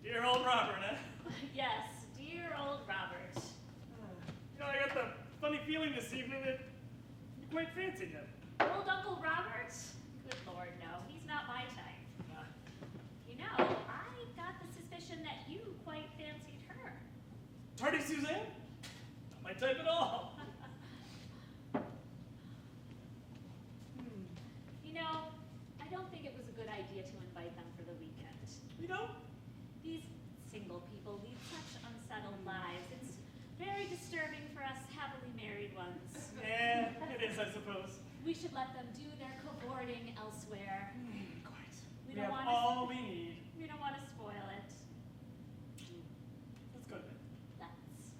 Dear old Robert, huh? Yes, dear old Robert. You know, I got the funny feeling this evening that you quite fancied him. Old Uncle Robert? Good Lord, no. He's not my type. You know, I got the suspicion that you quite fancied her. Tardy Suzanne? Not my type at all. You know, I don't think it was a good idea to invite them for the weekend. You know? These single people lead such unsettled lives. It's very disturbing for us happily married ones. Yeah, it is, I suppose. We should let them do their cavorting elsewhere. Quite. We We don't have want all we need. We don't want to spoil it. Let's go to bed. Let's.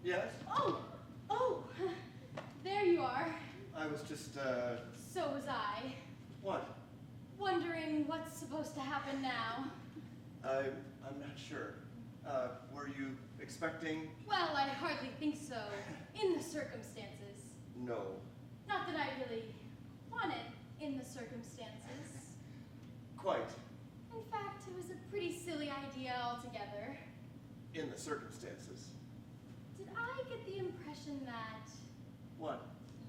Yes? Oh, there you are. I was just, So was I. what? Wondering what's supposed to happen now. I'm not sure. Were you expecting? Well, I hardly think so, in the circumstances. No. Not that I really want it in the circumstances. Quite. In fact, it was a pretty silly idea altogether. In the circumstances. Did I get the impression that What?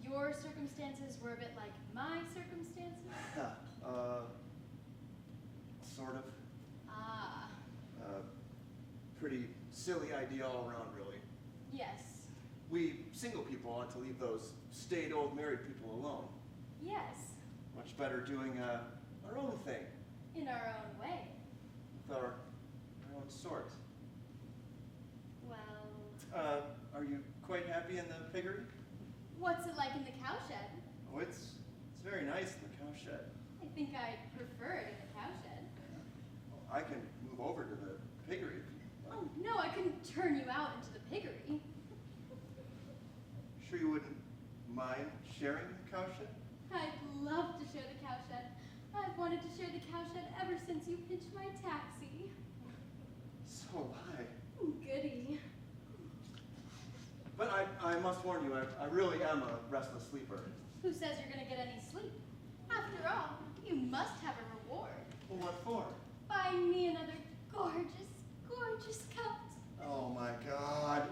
your circumstances were a bit like my circumstances? Sort of. Ah, Pretty silly idea all around, really. yes. We single people ought to leave those staid old married people alone. Yes, Much better doing our own thing, in our own way. with our own sort. Well, Are you quite happy in the piggery? what's it like in the cowshed? Oh, it's very nice in the cowshed. I think I prefer it in the cowshed. I can move over to the piggery. Oh, no, I couldn't turn you out into the piggery. Sure you wouldn't mind sharing the cowshed? I'd love to share the cowshed. I've wanted to share the cowshed ever since you pitched my taxi. So have I. Goody. But I must warn you, I really am a restless sleeper. Who says you're gonna get any sleep? After all, you must have a reward. Well, what for? Buy me another gorgeous, gorgeous coat. Oh my God.